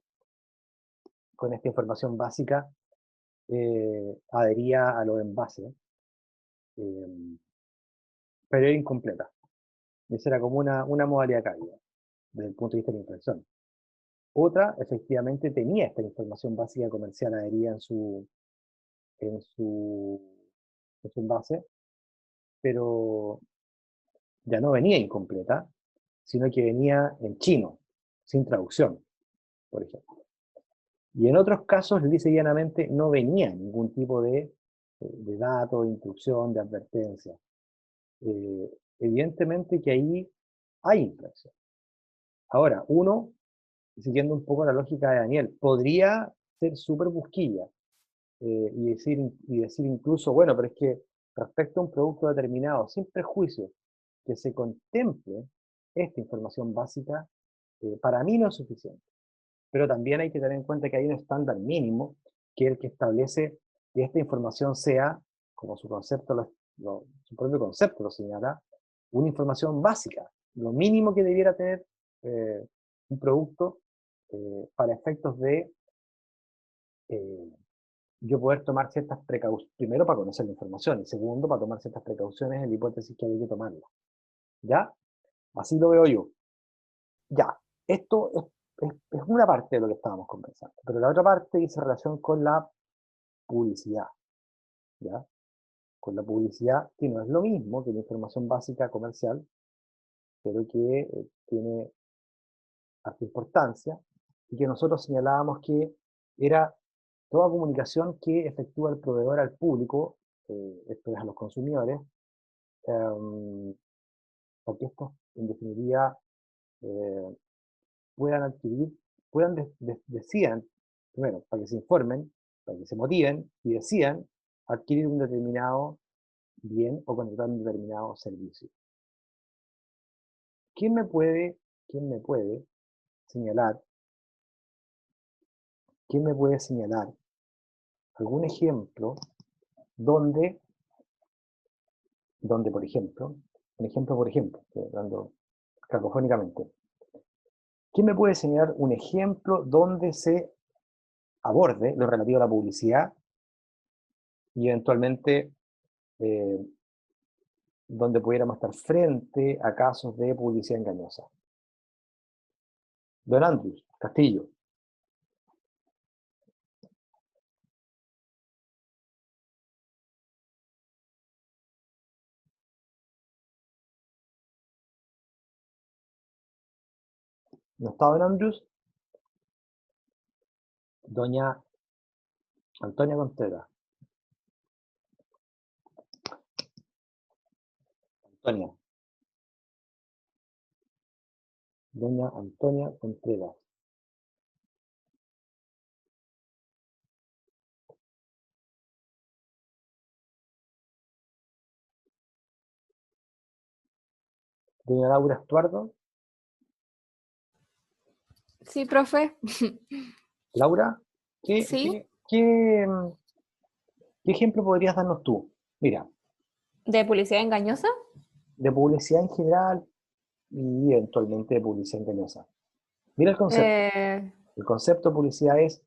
Speaker 1: con esta información básica adhería a los envases, pero era incompleta. Esa era como una modalidad cálida, desde el punto de vista de la impresión. Otra, efectivamente, tenía esta información básica comercial adherida en su envase, pero ya no venía incompleta, sino que venía en chino, sin traducción, por ejemplo. Y en otros casos, lisa y llanamente, no venía ningún tipo de dato, de instrucción, de advertencia. Evidentemente que ahí hay infracción. Ahora, uno, siguiendo un poco la lógica de Daniel, podría ser súper busquilla y decir incluso, bueno, pero es que respecto a un producto determinado, sin prejuicio, que se contemple esta información básica, para mí no es suficiente. Pero también hay que tener en cuenta que hay un estándar mínimo, que es el que establece que esta información sea, como su concepto, su propio concepto lo señala, una información básica, lo mínimo que debiera tener un producto para efectos de yo poder tomar ciertas precauciones, primero para conocer la información, y segundo para tomar ciertas precauciones en la hipótesis que hay que tomarla. ¿Ya? Así lo veo yo. Ya, esto es una parte de lo que estábamos conversando, pero la otra parte dice relación con la publicidad, ¿ya? Con la publicidad, que no es lo mismo que la información básica comercial, pero que tiene harta importancia, y que nosotros señalábamos que era toda comunicación que efectúa el proveedor al público, esto es a los consumidores, para que estos, en definitiva, puedan adquirir, decidan, primero, para que se informen, para que se motiven y decidan adquirir un determinado bien o contratar un determinado servicio. ¿Quién me puede señalar, algún ejemplo donde, por ejemplo, hablando cacofónicamente, ¿quién me puede señalar un ejemplo donde se aborde lo relativo a la publicidad y eventualmente donde pudiéramos estar frente a casos de publicidad engañosa? Don Andrés Castillo. ¿No está Don Andrews? Doña Antonia Contreras. Antonia. Doña Antonia Contreras. Doña Laura Estuardo.
Speaker 7: Sí, profe.
Speaker 1: Laura,
Speaker 7: Sí.
Speaker 1: ¿Qué ejemplo podrías darnos tú? Mira,
Speaker 7: ¿De publicidad engañosa?
Speaker 1: de publicidad en general y eventualmente de publicidad engañosa. Mira el concepto.
Speaker 7: Eh,
Speaker 1: El concepto de publicidad es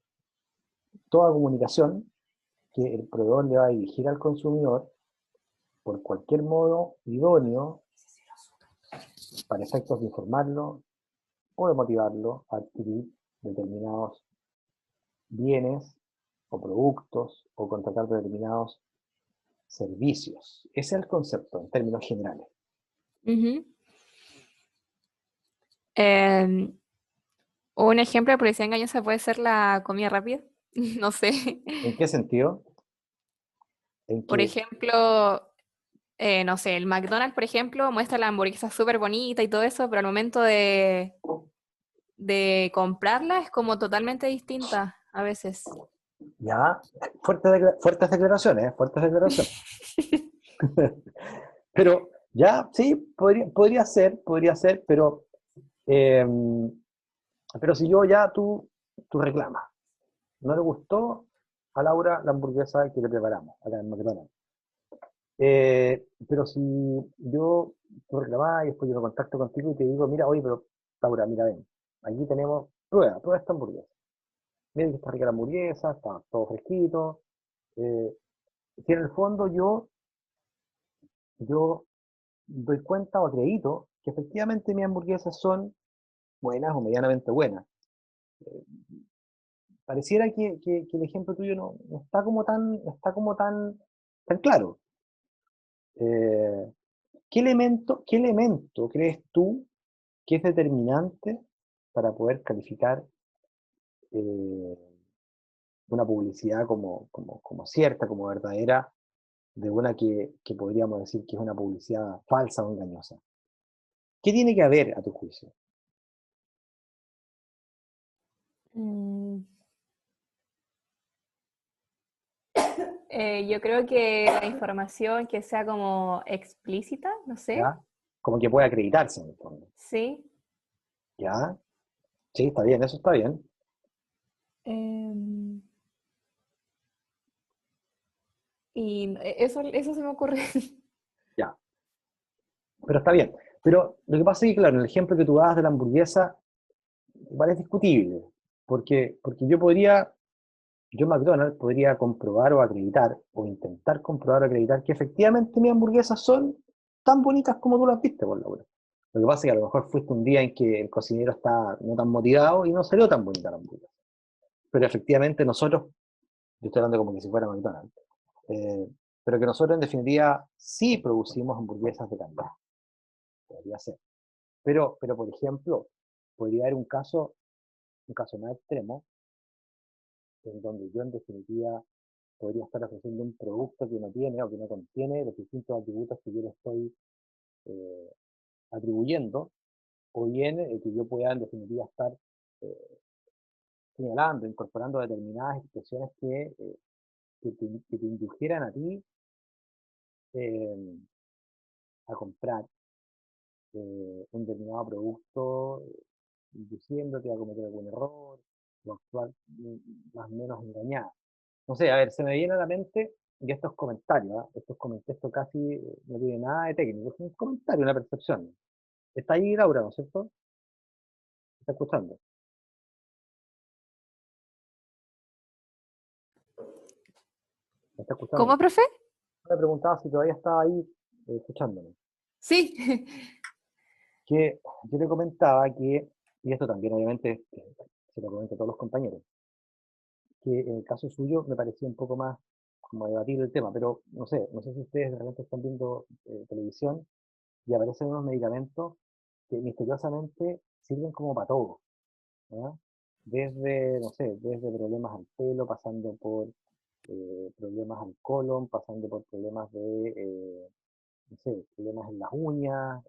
Speaker 1: toda comunicación que el proveedor le va a dirigir al consumidor por cualquier modo idóneo para efectos de informarlo o de motivarlo a adquirir determinados bienes o productos o contratar determinados servicios. Ese es el concepto en términos generales.
Speaker 7: ujú. Em, un ejemplo de publicidad engañosa puede ser la comida rápida. No sé.
Speaker 1: ¿En qué sentido? En
Speaker 7: Por
Speaker 1: que,
Speaker 7: ejemplo, no sé, el McDonald's, por ejemplo, muestra la hamburguesa súper bonita y todo eso, pero al momento de comprarla es como totalmente distinta a veces.
Speaker 1: ya, fuertes declaraciones, fuertes declaraciones. Pero ya, sí, podría ser, pero si yo ya tú reclamas, no le gustó a Laura la hamburguesa que le preparamos acá en McDonald's. Pero si yo tú reclamás y después yo me contacto contigo y te digo, mira, oye, pero Laura, mira, ven, aquí tenemos, prueba esta hamburguesa. Mira que está rica la hamburguesa, está todo fresquito. Eh, si en el fondo yo doy cuenta o acredito que efectivamente mis hamburguesas son buenas o medianamente buenas. Eh, Pareciera que el ejemplo tuyo no está como tan claro. Eh, ¿Qué elemento crees tú que es determinante para poder calificar eh, una publicidad como cierta, como verdadera, de una que podríamos decir que es una publicidad falsa o engañosa? ¿Qué tiene que haber a tu juicio?
Speaker 7: Mm, yo creo que la información que sea como explícita, no sé,
Speaker 1: ¿Ya? Como que puede acreditarse en el fondo.
Speaker 7: sí.
Speaker 1: ¿Ya? Sí, está bien, eso está bien.
Speaker 7: Em, y eso se me ocurre.
Speaker 1: Ya. Pero está bien. Pero lo que pasa es que, claro, en el ejemplo que tú das de la hamburguesa, igual es discutible. Porque yo McDonald's podría comprobar o acreditar, o intentar comprobar o acreditar que efectivamente mis hamburguesas son tan bonitas como tú las viste, por Laura. Lo que pasa es que a lo mejor fuiste un día en que el cocinero está no tan motivado y no salió tan bonita la hamburguesa. Pero efectivamente nosotros, yo estoy hablando como que si fuera McDonald's, eh, pero que nosotros en definitiva sí producimos hamburguesas de calidad, podría ser. Pero por ejemplo, podría haber un caso más extremo, en donde yo en definitiva podría estar ofreciendo un producto que no tiene o que no contiene los distintos atributos que yo le estoy eh, atribuyendo, o bien que yo pueda en definitiva estar eh, señalando, incorporando determinadas expresiones que te indujeran a ti eh, a comprar un determinado producto, induciéndote a cometer algún error, o actuar más o menos engañado. No sé, a ver, se me viene a la mente, y estos comentarios, ¿ah? Esto casi no tiene nada de técnico, es un comentario, una percepción. Está ahí Laura, ¿no es cierto? ¿Está escuchando? ¿Me está escuchando?
Speaker 7: ¿Cómo, profe?
Speaker 1: Me preguntaba si todavía estaba ahí escuchándome.
Speaker 7: Sí.
Speaker 1: Que yo le comentaba que, y esto también obviamente se lo comento a todos los compañeros, que en el caso suyo me parecía un poco más como debatir el tema, pero no sé si ustedes de repente están viendo televisión y aparecen unos medicamentos que misteriosamente sirven como para todo, ¿ya? Desde, no sé, desde problemas al pelo, pasando por problemas al colon, pasando por problemas no sé, problemas en las uñas,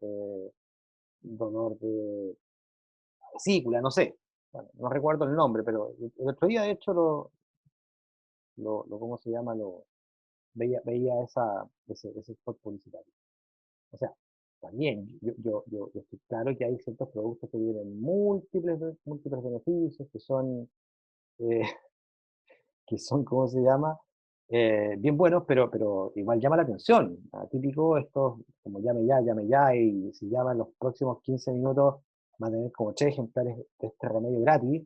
Speaker 1: dolor de vesícula, no sé. Bueno, no recuerdo el nombre, pero el otro día, de hecho, ¿cómo se llama? Veía ese spot publicitario. O sea, también yo estoy claro que hay ciertos productos que tienen múltiples beneficios, eh, que son, ¿cómo se llama? bien buenos, pero igual llama la atención. Típico estos, como llame ya, y si llama en los próximos 15 minutos, va a tener como 3 ejemplares de este remedio gratis.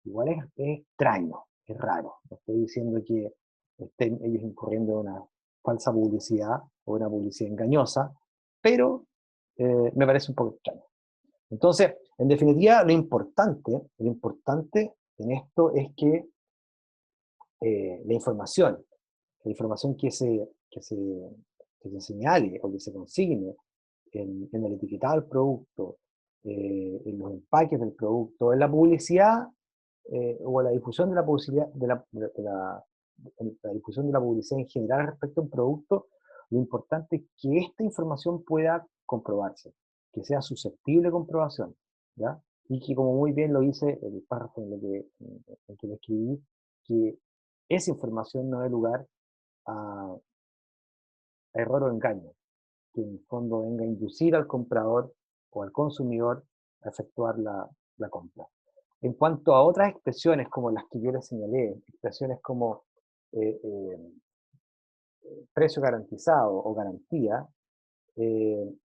Speaker 1: Igual es extraño, es raro. No estoy diciendo que estén ellos incurriendo en una falsa publicidad o una publicidad engañosa, pero me parece un poco extraño. Entonces, en definitiva, lo importante en esto es que la información que se señale o que se consigne en el etiquetado del producto, en los empaques del producto, en la publicidad o en la difusión de la publicidad, en la difusión de la publicidad en general respecto a un producto, lo importante es que esta información pueda comprobarse, que sea susceptible de comprobación, ¿ya? Y que, como muy bien lo dice el párrafo en que lo escribí, que esa información no dé lugar a error o engaño, que en el fondo venga a inducir al comprador o al consumidor a efectuar la compra. En cuanto a otras expresiones como las que yo les señalé, expresiones como eh, eh, precio garantizado o garantía,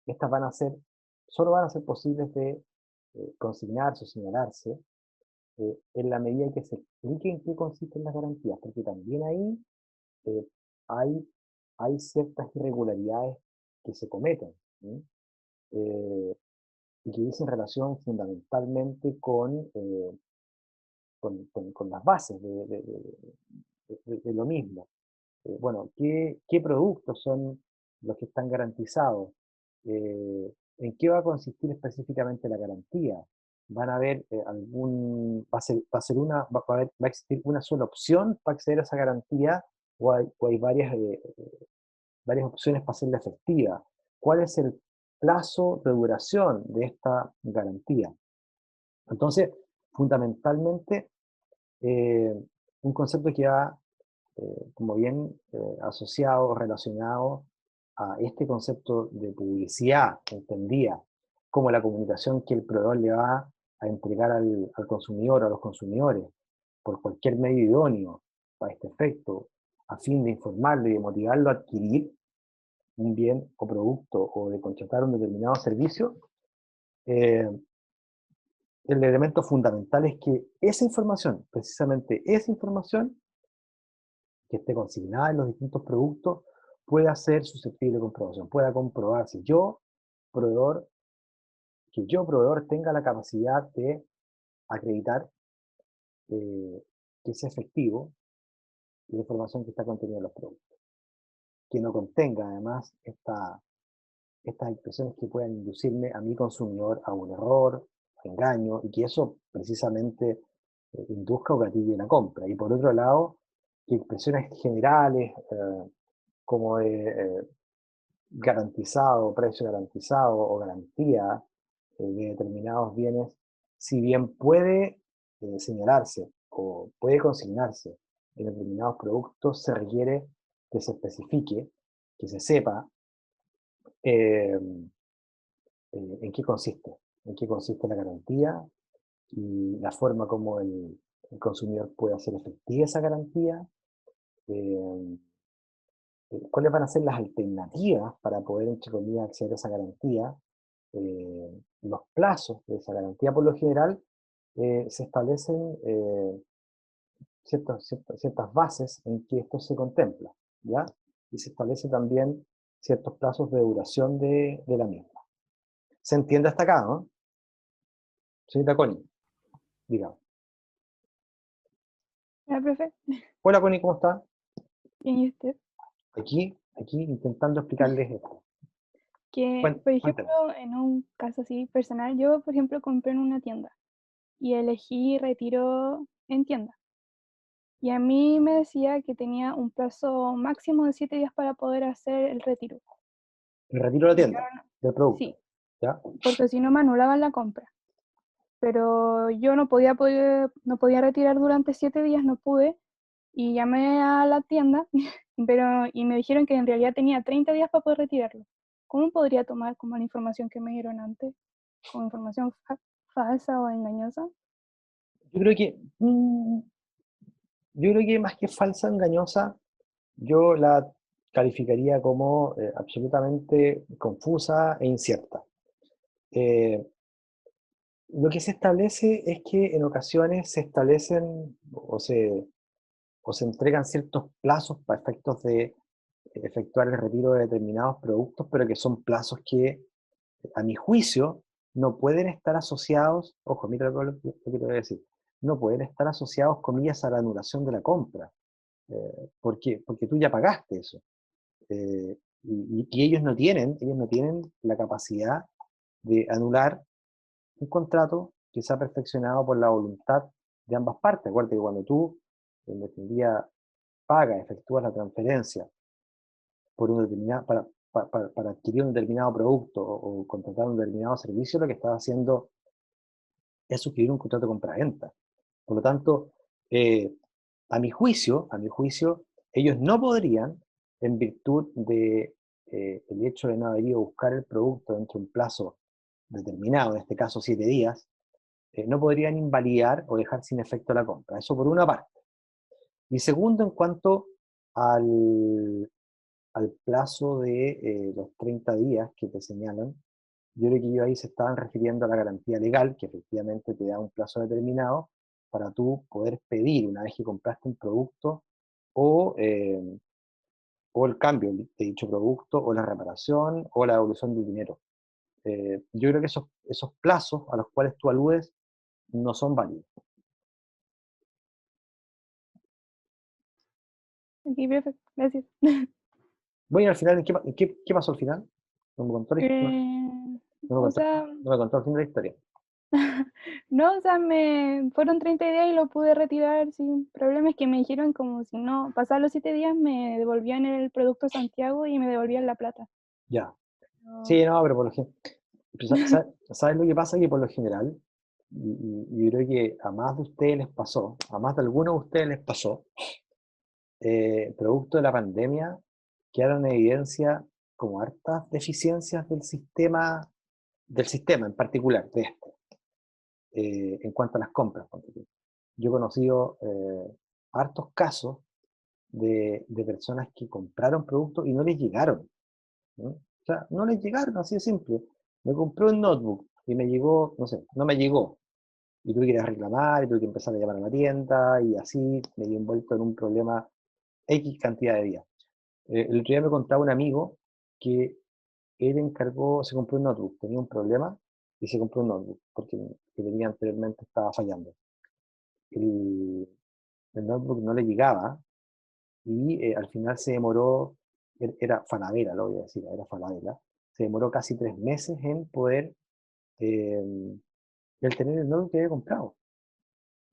Speaker 1: estas solo van a ser posibles de consignarse o señalarse en la medida en que se explique en qué consisten las garantías, porque también ahí eh, hay, hay ciertas irregularidades que se cometen, ¿sí? Y que dicen relación fundamentalmente con las bases de lo mismo. Bueno, ¿qué productos son los que están garantizados? ¿En qué va a consistir específicamente la garantía? ¿Van a haber va a ser va a existir una sola opción para acceder a esa garantía o hay varias opciones para hacerla efectiva? ¿Cuál es el plazo de duración de esta garantía? Entonces, fundamentalmente, un concepto que va como bien asociado, relacionado a este concepto de publicidad, entendida como la comunicación que el proveedor le va a entregar al consumidor o a los consumidores por cualquier medio idóneo para este efecto, a fin de informarlo y de motivarlo a adquirir un bien o producto o de contratar un determinado servicio, eh, el elemento fundamental es que esa información, precisamente esa información, que esté consignada en los distintos productos, pueda ser susceptible de comprobación, pueda comprobarse. Proveedor, que yo, proveedor, tenga la capacidad de acreditar que es efectivo la información que está contenida en los productos. Que no contenga, además, estas expresiones que puedan inducirme a mi consumidor a un error, engaño, y que eso precisamente induzca o gatille la compra. Y por otro lado, que expresiones generales como de garantizado, precio garantizado o garantía de determinados bienes, si bien puede señalarse o puede consignarse en determinados productos, se requiere que se especifique, que se sepa eh, en qué consiste la garantía y la forma como el consumidor puede hacer efectiva esa garantía, eh, cuáles van a ser las alternativas para poder, entre comillas, acceder a esa garantía, los plazos de esa garantía. Por lo general, se establecen ciertas bases en que esto se contempla, ¿ya? Y se establece también ciertos plazos de duración de la misma. ¿Se entiende hasta acá, no? Señorita Connie, diga.
Speaker 8: Hola, profe.
Speaker 1: Hola Connie, ¿cómo está?
Speaker 8: Bien, ¿y usted?
Speaker 1: Aquí intentando explicarles esto.
Speaker 8: Que, por ejemplo,
Speaker 1: Cuéntame.
Speaker 8: en un caso así personal, yo, por ejemplo, compré en una tienda y elegí retiro en tienda. Y a mí me decía que tenía un plazo máximo de 7 días para poder hacer el retiro.
Speaker 1: El retiro de la
Speaker 8: Y yo
Speaker 1: tienda, del producto,
Speaker 8: sí,
Speaker 1: ¿ya?
Speaker 8: porque si no me anulaban la compra. Pero yo no podía retirar durante 7 días, no pude. Y llamé a la tienda, y me dijeron que en realidad tenía 30 días para poder retirarlo. ¿Cómo podría tomar como la información que me dieron antes? ¿Como información falsa o engañosa?
Speaker 1: Yo creo que, yo creo que más que falsa, engañosa, yo la calificaría como absolutamente confusa e incierta. Lo que se establece es que en ocasiones se establecen o se entregan ciertos plazos para efectos de efectuar el retiro de determinados productos, pero que son plazos que, a mi juicio, no pueden estar asociados, ojo, mira lo que te voy a decir, no pueden estar asociados, comillas, a la anulación de la compra. ¿Por qué? Porque tú ya pagaste eso. Y ellos no tienen la capacidad de anular un contrato que se ha perfeccionado por la voluntad de ambas partes. Acuérdate que cuando tú, en definitiva, pagas, efectúas la transferencia por un determinado, para adquirir un determinado producto o contratar un determinado servicio, lo que estás haciendo es suscribir un contrato de compraventa. Por lo tanto, a mi juicio, ellos no podrían, en virtud de el hecho de no haber ido a buscar el producto dentro de un plazo determinado, en este caso 7 días, no podrían invalidar o dejar sin efecto la compra. Eso por una parte. Y segundo, en cuanto al plazo de los 30 días que te señalan, yo creo que ellos ahí se estaban refiriendo a la garantía legal, que efectivamente te da un plazo determinado para tú poder pedir, una vez que compraste un producto, o, o el cambio de dicho producto, o la reparación, o la devolución del dinero. Yo creo que esos plazos a los cuales tú aludes no son válidos.
Speaker 8: Ok, perfecto, gracias.
Speaker 1: Bueno, y al final, ¿qué pasó al final? No me contó,
Speaker 8: O sea,
Speaker 1: no me contó el fin de la historia.
Speaker 8: no, o sea, me fueron 30 días y lo pude retirar sin problemas, que me dijeron como si no, pasaban los 7 días me devolvían el producto Santiago y me devolvían la plata.
Speaker 1: Ya.
Speaker 8: Pero-
Speaker 1: Sí, no, pero por lo general, ¿sabes lo que pasa? Que por lo general, y yo creo que a más de ustedes les pasó, a más de algunos de ustedes les pasó, producto de la pandemia, quedaron en evidencia como hartas deficiencias del sistema en particular, de este, en cuanto a las compras. Yo he conocido hartos casos de personas que compraron productos y no les llegaron, ¿no? O sea, no les llegaron, así de simple. Me compré un notebook y me llegó, no sé, no me llegó. Y tuve que ir a reclamar, y tuve que empezar a llamar a la tienda, y así me vi envuelto en un problema X cantidad de días. El otro día me contaba un amigo que él encargó, se compró un notebook, tenía un problema, y se compró un notebook, porque el que tenía anteriormente estaba fallando. El, el notebook no le llegaba, y al final se demoró, era Falabella, lo voy a decir, era Falabella, se demoró casi 3 meses en poder el tener el notebook que había comprado.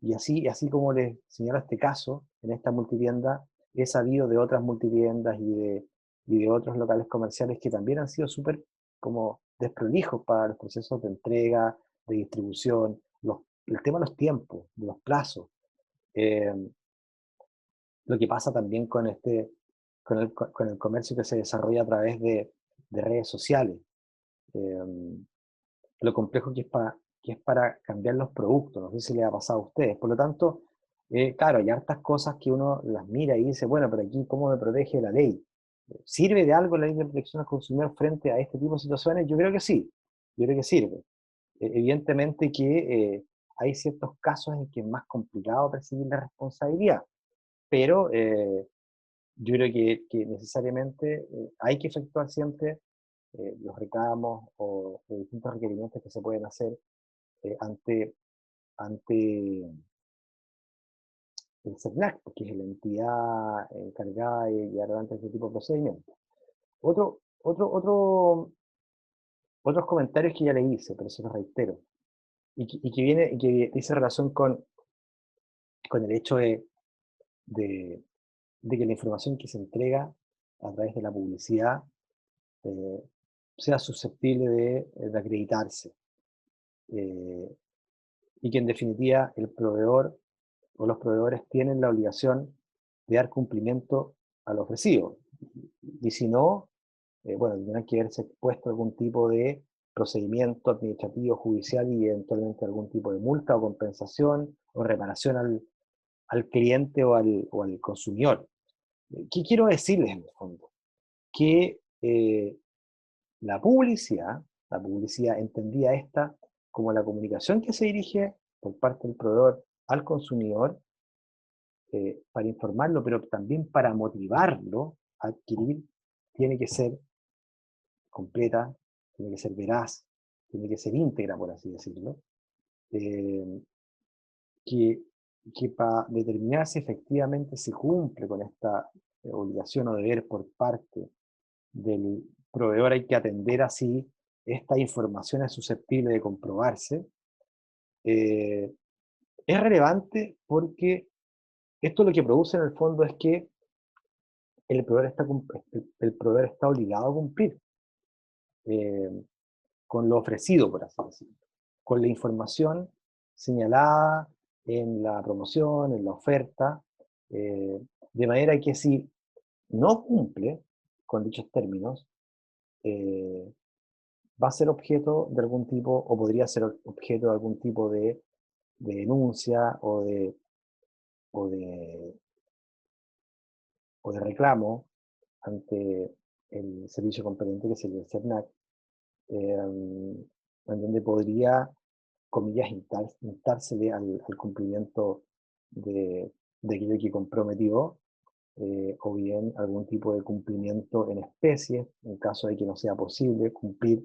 Speaker 1: Y así como les señala este caso, en esta multitienda, he sabido de otras multitiendas y de otros locales comerciales que también han sido súper como desprolijos para los procesos de entrega, de distribución, el tema de los tiempos, de los plazos. Eh, lo que pasa también con el comercio que se desarrolla a través de redes sociales. Lo complejo que es para cambiar los productos, no sé si les ha pasado a ustedes. Por lo tanto, claro, hay hartas cosas que uno las mira y dice, bueno, pero aquí, ¿cómo me protege la ley? ¿Sirve de algo la ley de protección al consumidor frente a este tipo de situaciones? Yo creo que sí, yo creo que sirve. Evidentemente que hay ciertos casos en que es más complicado percibir la responsabilidad, pero yo creo que necesariamente hay que efectuar siempre los reclamos o distintos requerimientos que se pueden hacer ante el CERNAC, que es la entidad encargada de llevar adelante este tipo de procedimientos. Otros comentarios que ya le hice, pero se los reitero, y que dice relación con el hecho de que la información que se entrega a través de la publicidad eh, sea susceptible de acreditarse. Y que en definitiva el proveedor o los proveedores tienen la obligación de dar cumplimiento al ofrecido. Y si no, bueno, tendrán que verse expuesto a algún tipo de procedimiento administrativo, judicial y eventualmente algún tipo de multa o compensación o reparación al cliente o al consumidor. ¿Qué quiero decirles en el fondo? Que la publicidad entendía esta como la comunicación que se dirige por parte del proveedor al consumidor para informarlo, pero también para motivarlo a adquirir, tiene que ser completa, tiene que ser veraz, tiene que ser íntegra, por así decirlo, eh, que, que para determinar si efectivamente se cumple con esta obligación o deber por parte del proveedor hay que atender a si esta información es susceptible de comprobarse. Es relevante porque esto lo que produce en el fondo es que el proveedor está obligado a cumplir con lo ofrecido, por así decirlo, con la información señalada en la promoción, en la oferta, de manera que si no cumple con dichos términos, va a ser objeto de algún tipo, o podría ser objeto de algún tipo de denuncia o de reclamo ante el servicio competente que es el CERNAC, en donde podría, comillas, instársele al cumplimiento de aquello que comprometió, o bien algún tipo de cumplimiento en especie, en caso de que no sea posible cumplir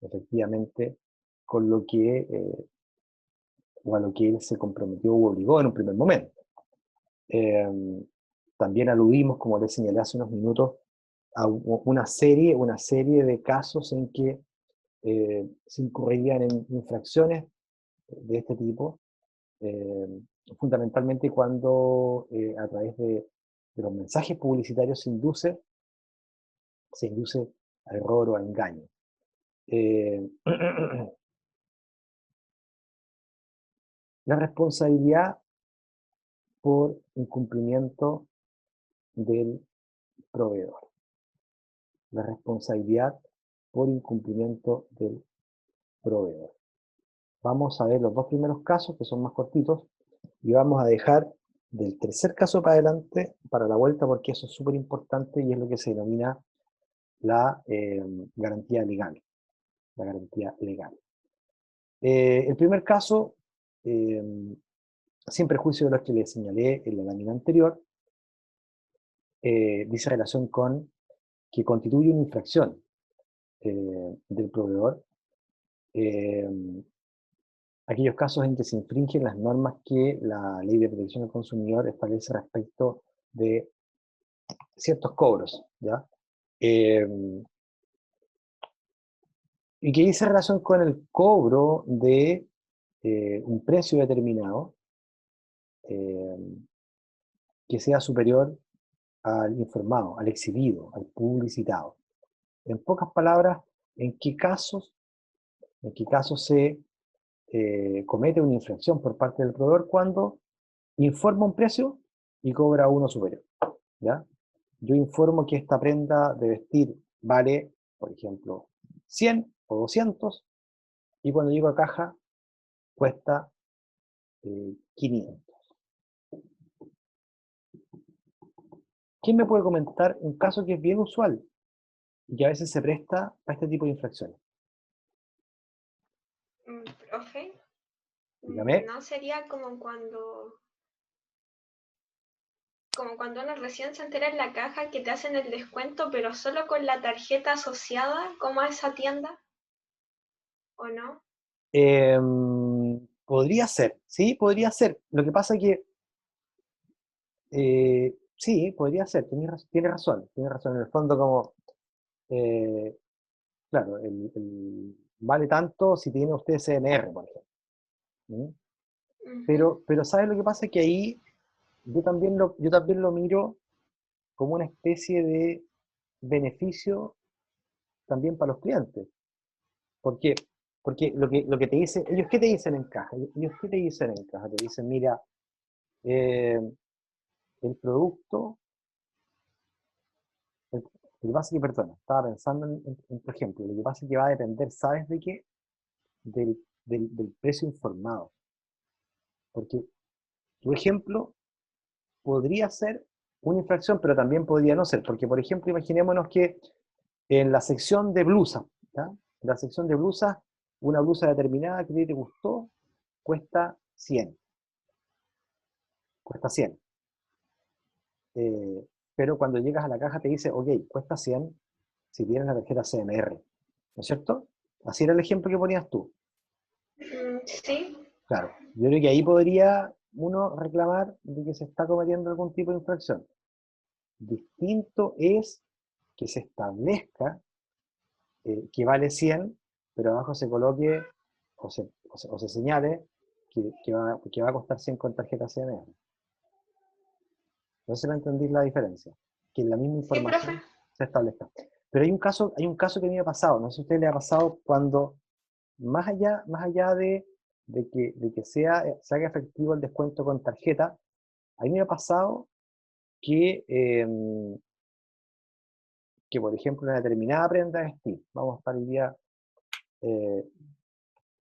Speaker 1: efectivamente con lo que, o a lo que él se comprometió u obligó en un primer momento. También aludimos, como les señalé hace unos minutos, a una serie de casos en que se incurrirían en infracciones de este tipo, fundamentalmente cuando a través de los mensajes publicitarios se induce a error o a engaño. La responsabilidad por incumplimiento del proveedor. La responsabilidad por incumplimiento del proveedor. Vamos a ver los dos primeros casos, que son más cortitos, y vamos a dejar del tercer caso para adelante, para la vuelta, porque eso es súper importante y es lo que se denomina la garantía legal. La garantía legal. El primer caso, sin perjuicio de los que les señalé en la lámina anterior, dice relación con que constituye una infracción del proveedor aquellos casos en que se infringen las normas que la Ley de Protección al Consumidor establece respecto de ciertos cobros, ¿ya? Y que dice relación con el cobro de un precio determinado que sea superior al informado, al exhibido, al publicitado. En pocas palabras, ¿en qué casos se comete una infracción por parte del proveedor? Cuando informa un precio y cobra uno superior, ¿ya? Yo informo que esta prenda de vestir vale, por ejemplo, 100 o 200, y cuando llego a caja cuesta 500. ¿Quién me puede comentar un caso que es bien usual y que a veces se presta a este tipo de infracciones?
Speaker 9: Profe,
Speaker 1: Dígame.
Speaker 9: ¿no sería como cuando uno recién se entera en la caja que te hacen el descuento, pero solo con la tarjeta asociada como a esa tienda? ¿O no?
Speaker 1: Podría ser, sí, podría ser. Lo que pasa es que sí, podría ser, tiene razón. En el fondo, como, claro, vale tanto si tiene usted CMR, por ejemplo. ¿Mm? Pero ¿sabes lo que pasa? Que ahí yo también lo miro como una especie de beneficio también para los clientes. ¿Por qué? Porque lo que te dicen, ellos ¿qué te dicen en caja? Ellos ¿qué te dicen en caja? Te dicen, mira, el producto, lo que pasa es que, perdona, estaba pensando en tu ejemplo, lo que pasa es que va a depender, ¿sabes de qué? Del precio informado. Porque tu ejemplo podría ser una infracción, pero también podría no ser, porque por ejemplo, imaginémonos que en la sección de blusas, ¿ya? En la sección de blusas, una blusa determinada que a ti te gustó, cuesta 100. Cuesta 100. Pero cuando llegas a la caja te dice, ok, cuesta 100 si tienes la tarjeta CMR, ¿no es cierto? Así era el ejemplo que ponías tú.
Speaker 9: Sí.
Speaker 1: Claro, yo creo que ahí podría uno reclamar de que se está cometiendo algún tipo de infracción. Distinto es que se establezca que vale 100, pero abajo se coloque o se señale que va a costar 100 con tarjeta CMR. No sé si me entendís la diferencia. Que en la misma
Speaker 9: Sí,
Speaker 1: información
Speaker 9: profe.
Speaker 1: se establezca. Pero hay un caso que a mí me ha pasado, no sé si a usted le ha pasado cuando, más allá de que se haga efectivo el descuento con tarjeta, a mí me ha pasado que, por ejemplo, una determinada prenda de vestir, vamos a estar hoy día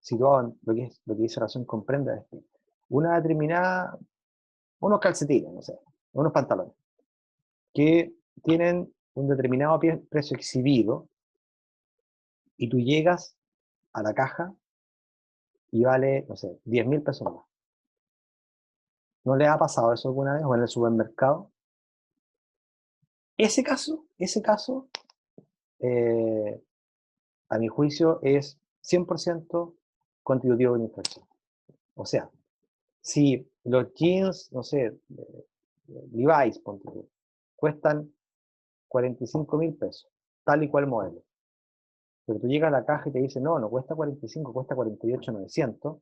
Speaker 1: situado en lo que dice relación con prenda de vestir, una determinada, unos calcetines, no sé, unos pantalones, que tienen un determinado precio exhibido, y tú llegas a la caja y vale, no sé, 10.000 pesos más. ¿No le ha pasado eso alguna vez o en el supermercado? Ese caso, a mi juicio, es 100% contributivo de una infracción. O sea, si los jeans, no sé, Levi's, ponte tú, cuestan 45.000 pesos, tal y cual modelo, pero tú llegas a la caja y te dicen, no cuesta 45, cuesta 48.900,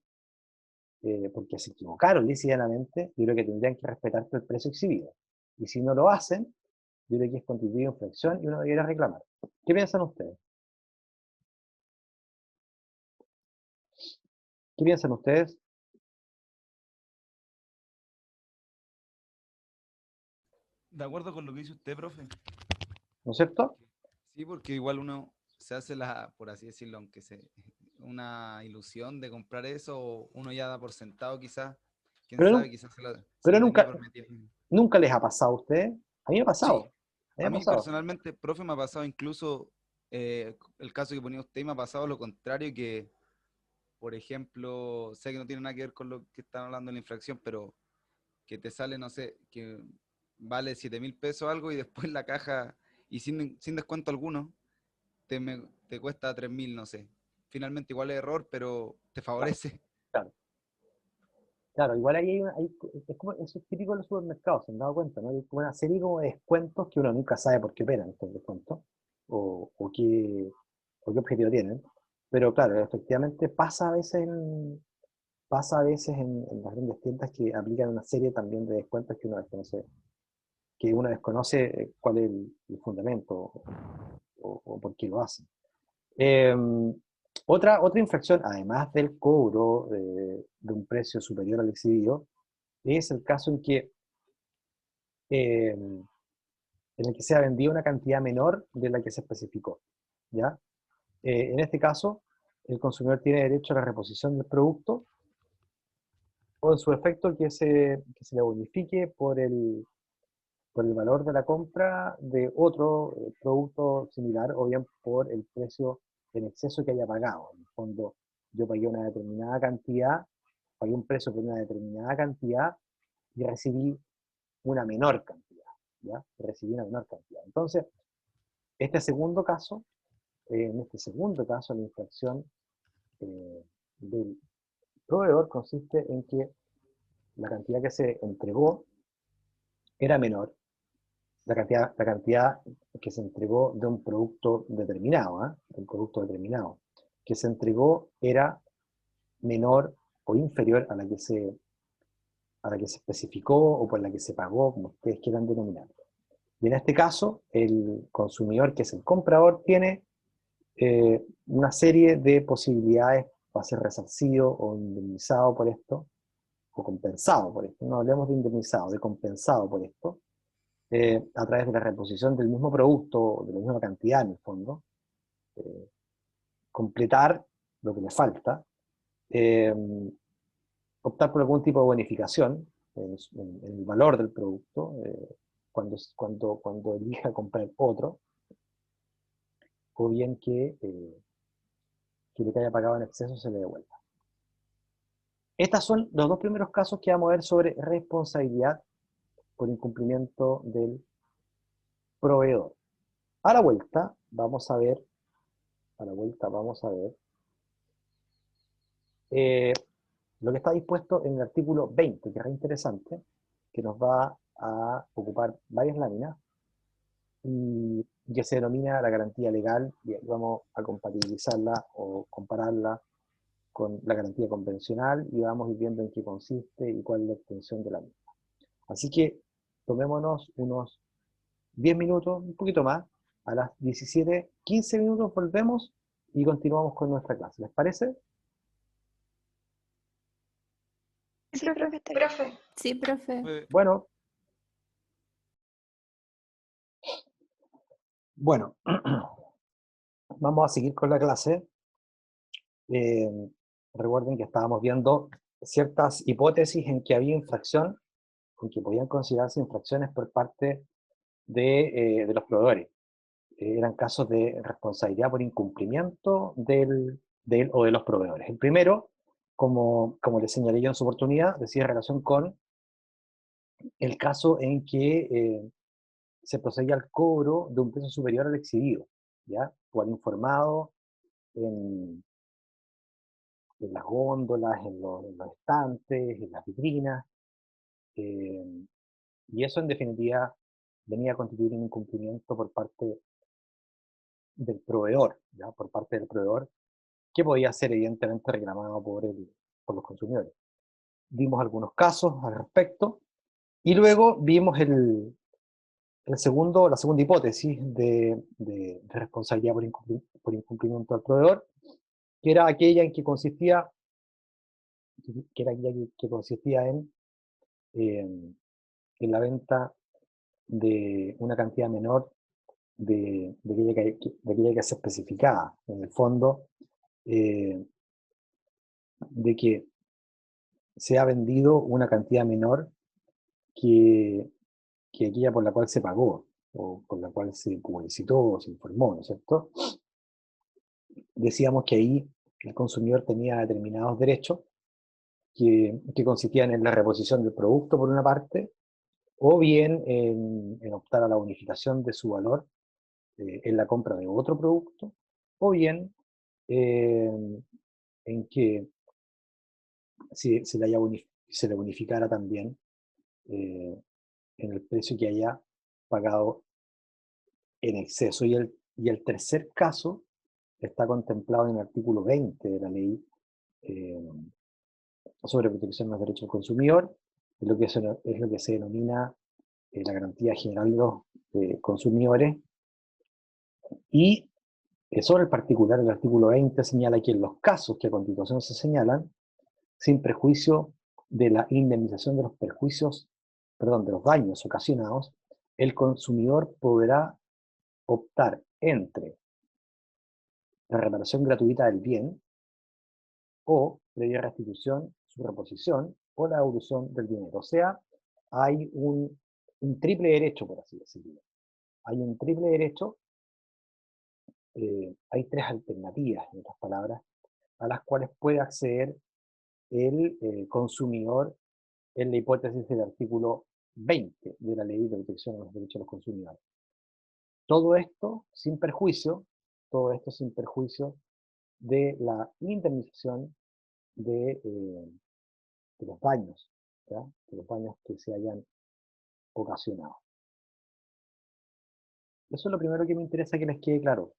Speaker 1: porque se equivocaron lícitamente, yo creo que tendrían que respetarte el precio exhibido. Y si no lo hacen, yo creo que es constituido infracción y uno debería reclamar. ¿Qué piensan ustedes? ¿Qué piensan ustedes?
Speaker 5: De acuerdo con lo que dice usted, profe.
Speaker 1: ¿No es cierto?
Speaker 5: Sí, porque igual uno se hace por así decirlo, aunque una ilusión de comprar eso, o uno ya da por sentado quizás, quién
Speaker 1: Pero,
Speaker 5: sabe, quizás se
Speaker 1: pero
Speaker 5: lo tenía
Speaker 1: nunca,
Speaker 5: prometido.
Speaker 1: nunca les ha pasado a ustedes. A mí me ha pasado.
Speaker 5: Sí,
Speaker 1: A mí me
Speaker 5: a
Speaker 1: ha
Speaker 5: mí
Speaker 1: pasado.
Speaker 5: personalmente, profe, me ha pasado incluso el caso que ponía usted, me ha pasado lo contrario, que, por ejemplo, sé que no tiene nada que ver con lo que están hablando de la infracción, pero que te sale, no sé, que vale 7.000 pesos algo y después la caja, y sin descuento alguno, te cuesta 3.000, no sé. Finalmente igual es error, pero te
Speaker 1: Claro,
Speaker 5: favorece.
Speaker 1: claro. Claro, igual ahí es como, eso es típico de los supermercados, se han dado cuenta, ¿no? Hay como una serie como de descuentos que uno nunca sabe por qué operan estos descuentos, o qué objetivo tienen. Pero claro, efectivamente pasa a veces en las grandes tiendas que aplican una serie también de descuentos que uno desconoce cuál es el fundamento o por qué lo hacen. Otra infracción, además del cobro de un precio superior al exhibido, es el caso en el que se ha vendido una cantidad menor de la que se especificó, ¿ya? En este caso, el consumidor tiene derecho a la reposición del producto o en su efecto que se le bonifique por el valor de la compra de otro producto similar o bien por el precio en exceso que haya pagado. En el fondo, yo pagué una determinada cantidad, pagué un precio por una determinada cantidad y recibí una menor cantidad, ¿ya? Recibí una menor cantidad. Entonces, en este segundo caso, la infracción del proveedor consiste en que la cantidad que se entregó era menor, la cantidad que se entregó de un producto determinado, de un producto determinado, que se entregó era menor o inferior a la que se especificó o por la que se pagó, como ustedes quieran denominar. Y en este caso, el consumidor, que es el comprador, tiene una serie de posibilidades para ser resarcido o indemnizado por esto, o compensado por esto. No hablemos de indemnizado, de compensado por esto, a través de la reposición del mismo producto, de la misma cantidad en el fondo, completar lo que le falta, eh, optar por algún tipo de bonificación en el valor del producto, cuando elija comprar otro, o bien que lo que haya pagado en exceso se le devuelva. Estos son los dos primeros casos que vamos a ver sobre responsabilidad por incumplimiento del proveedor. A la vuelta vamos a ver, lo que está dispuesto en el artículo 20, que es interesante, que nos va a ocupar varias láminas, y que se denomina la garantía legal, y vamos a compatibilizarla o compararla con la garantía convencional, y vamos a ir viendo en qué consiste y cuál es la extensión de la misma. Así que tomémonos unos 10 minutos, un poquito más, a las 17:15 minutos volvemos y continuamos con nuestra clase. ¿Les parece?
Speaker 3: Sí, profe, está bien.
Speaker 9: Profe,
Speaker 7: Sí, profe.
Speaker 1: Bueno, vamos a seguir con la clase. Recuerden que estábamos viendo ciertas hipótesis en que había infracción, en que podían considerarse infracciones por parte de los proveedores. Eran casos de responsabilidad por incumplimiento del o de los proveedores. El primero, como les señalé yo en su oportunidad, decía en relación con el caso en que se procedía al cobro de un precio superior al exhibido, ¿ya? O al informado en las góndolas, en los estantes, en las vitrinas, y eso en definitiva venía a constituir un incumplimiento por parte del proveedor, ¿ya? Por parte del proveedor, que podía ser evidentemente reclamado por los consumidores. Vimos algunos casos al respecto, y luego vimos la segunda hipótesis de responsabilidad por incumplimiento del proveedor, que era aquella en que consistía, en la venta de una cantidad menor de aquella que se especificaba, en el fondo, de que se ha vendido una cantidad menor que aquella por la cual se pagó, o por la cual se publicitó o se informó, ¿no es cierto? Decíamos que ahí el consumidor tenía determinados derechos que consistían en la reposición del producto por una parte, o bien en optar a la unificación de su valor en la compra de otro producto, o bien en que se le unificara también en el precio que haya pagado en exceso. Y el tercer caso está contemplado en el artículo 20 de la ley sobre protección de los derechos del consumidor, es lo que se denomina la garantía general de los consumidores, y sobre el particular, el artículo 20 señala que en los casos que a continuación se señalan, sin perjuicio de la indemnización de los de los daños ocasionados, el consumidor podrá optar entre la reparación gratuita del bien, o previa restitución, su reposición, o la devolución del dinero. O sea, hay un triple derecho, por así decirlo. Hay un triple derecho, hay tres alternativas, en otras palabras, a las cuales puede acceder el consumidor en la hipótesis del artículo 20 de la Ley de Protección de los Derechos de los Consumidores. Todo esto sin perjuicio de la indemnización de los daños, ¿ya? De los daños que se hayan ocasionado. Eso es lo primero que me interesa que les quede claro,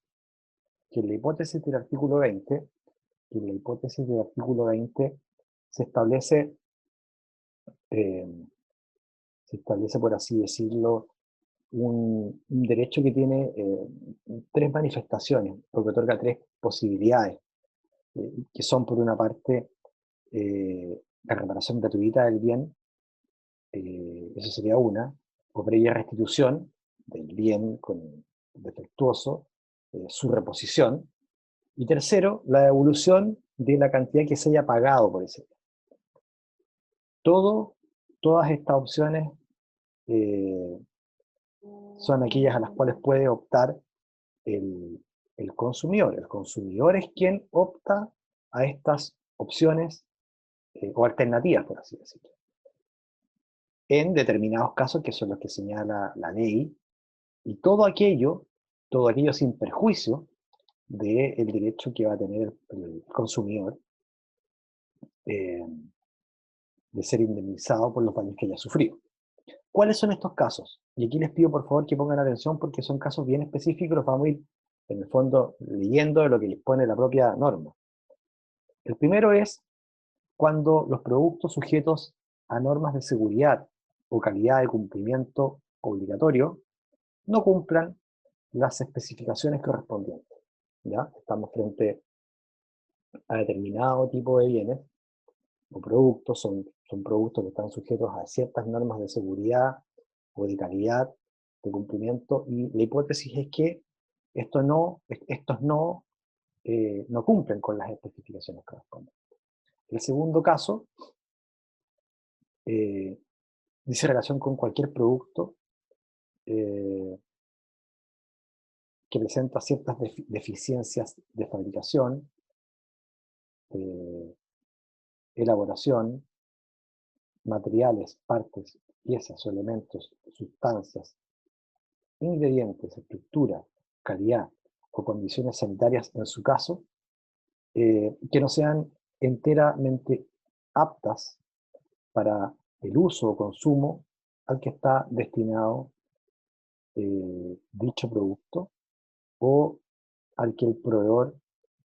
Speaker 1: que en la hipótesis del artículo 20, se establece, por así decirlo, un derecho que tiene tres manifestaciones, porque otorga tres posibilidades, que son, por una parte, la reparación gratuita del bien, eso sería una, o previa restitución del bien defectuoso, su reposición, y tercero, la devolución de la cantidad que se haya pagado por ese bien. Todas estas opciones son aquellas a las cuales puede optar el consumidor. El consumidor es quien opta a estas opciones o alternativas, por así decirlo, en determinados casos que son los que señala la ley, y todo aquello sin perjuicio del derecho que va a tener el consumidor de ser indemnizado por los daños que haya sufrido. ¿Cuáles son estos casos? Y aquí les pido por favor que pongan atención porque son casos bien específicos, los vamos a ir en el fondo leyendo de lo que dispone la propia norma. El primero es cuando los productos sujetos a normas de seguridad o calidad de cumplimiento obligatorio no cumplan las especificaciones correspondientes. ¿Ya? Estamos frente a determinado tipo de bienes o productos, son productos que están sujetos a ciertas normas de seguridad o de calidad, de cumplimiento, y la hipótesis es que estos no cumplen con las especificaciones correspondientes. El segundo caso dice relación con cualquier producto que presenta ciertas deficiencias de fabricación, elaboración, materiales, partes, piezas o elementos, sustancias, ingredientes, estructura, calidad o condiciones sanitarias en su caso, que no sean enteramente aptas para el uso o consumo al que está destinado dicho producto o al que el proveedor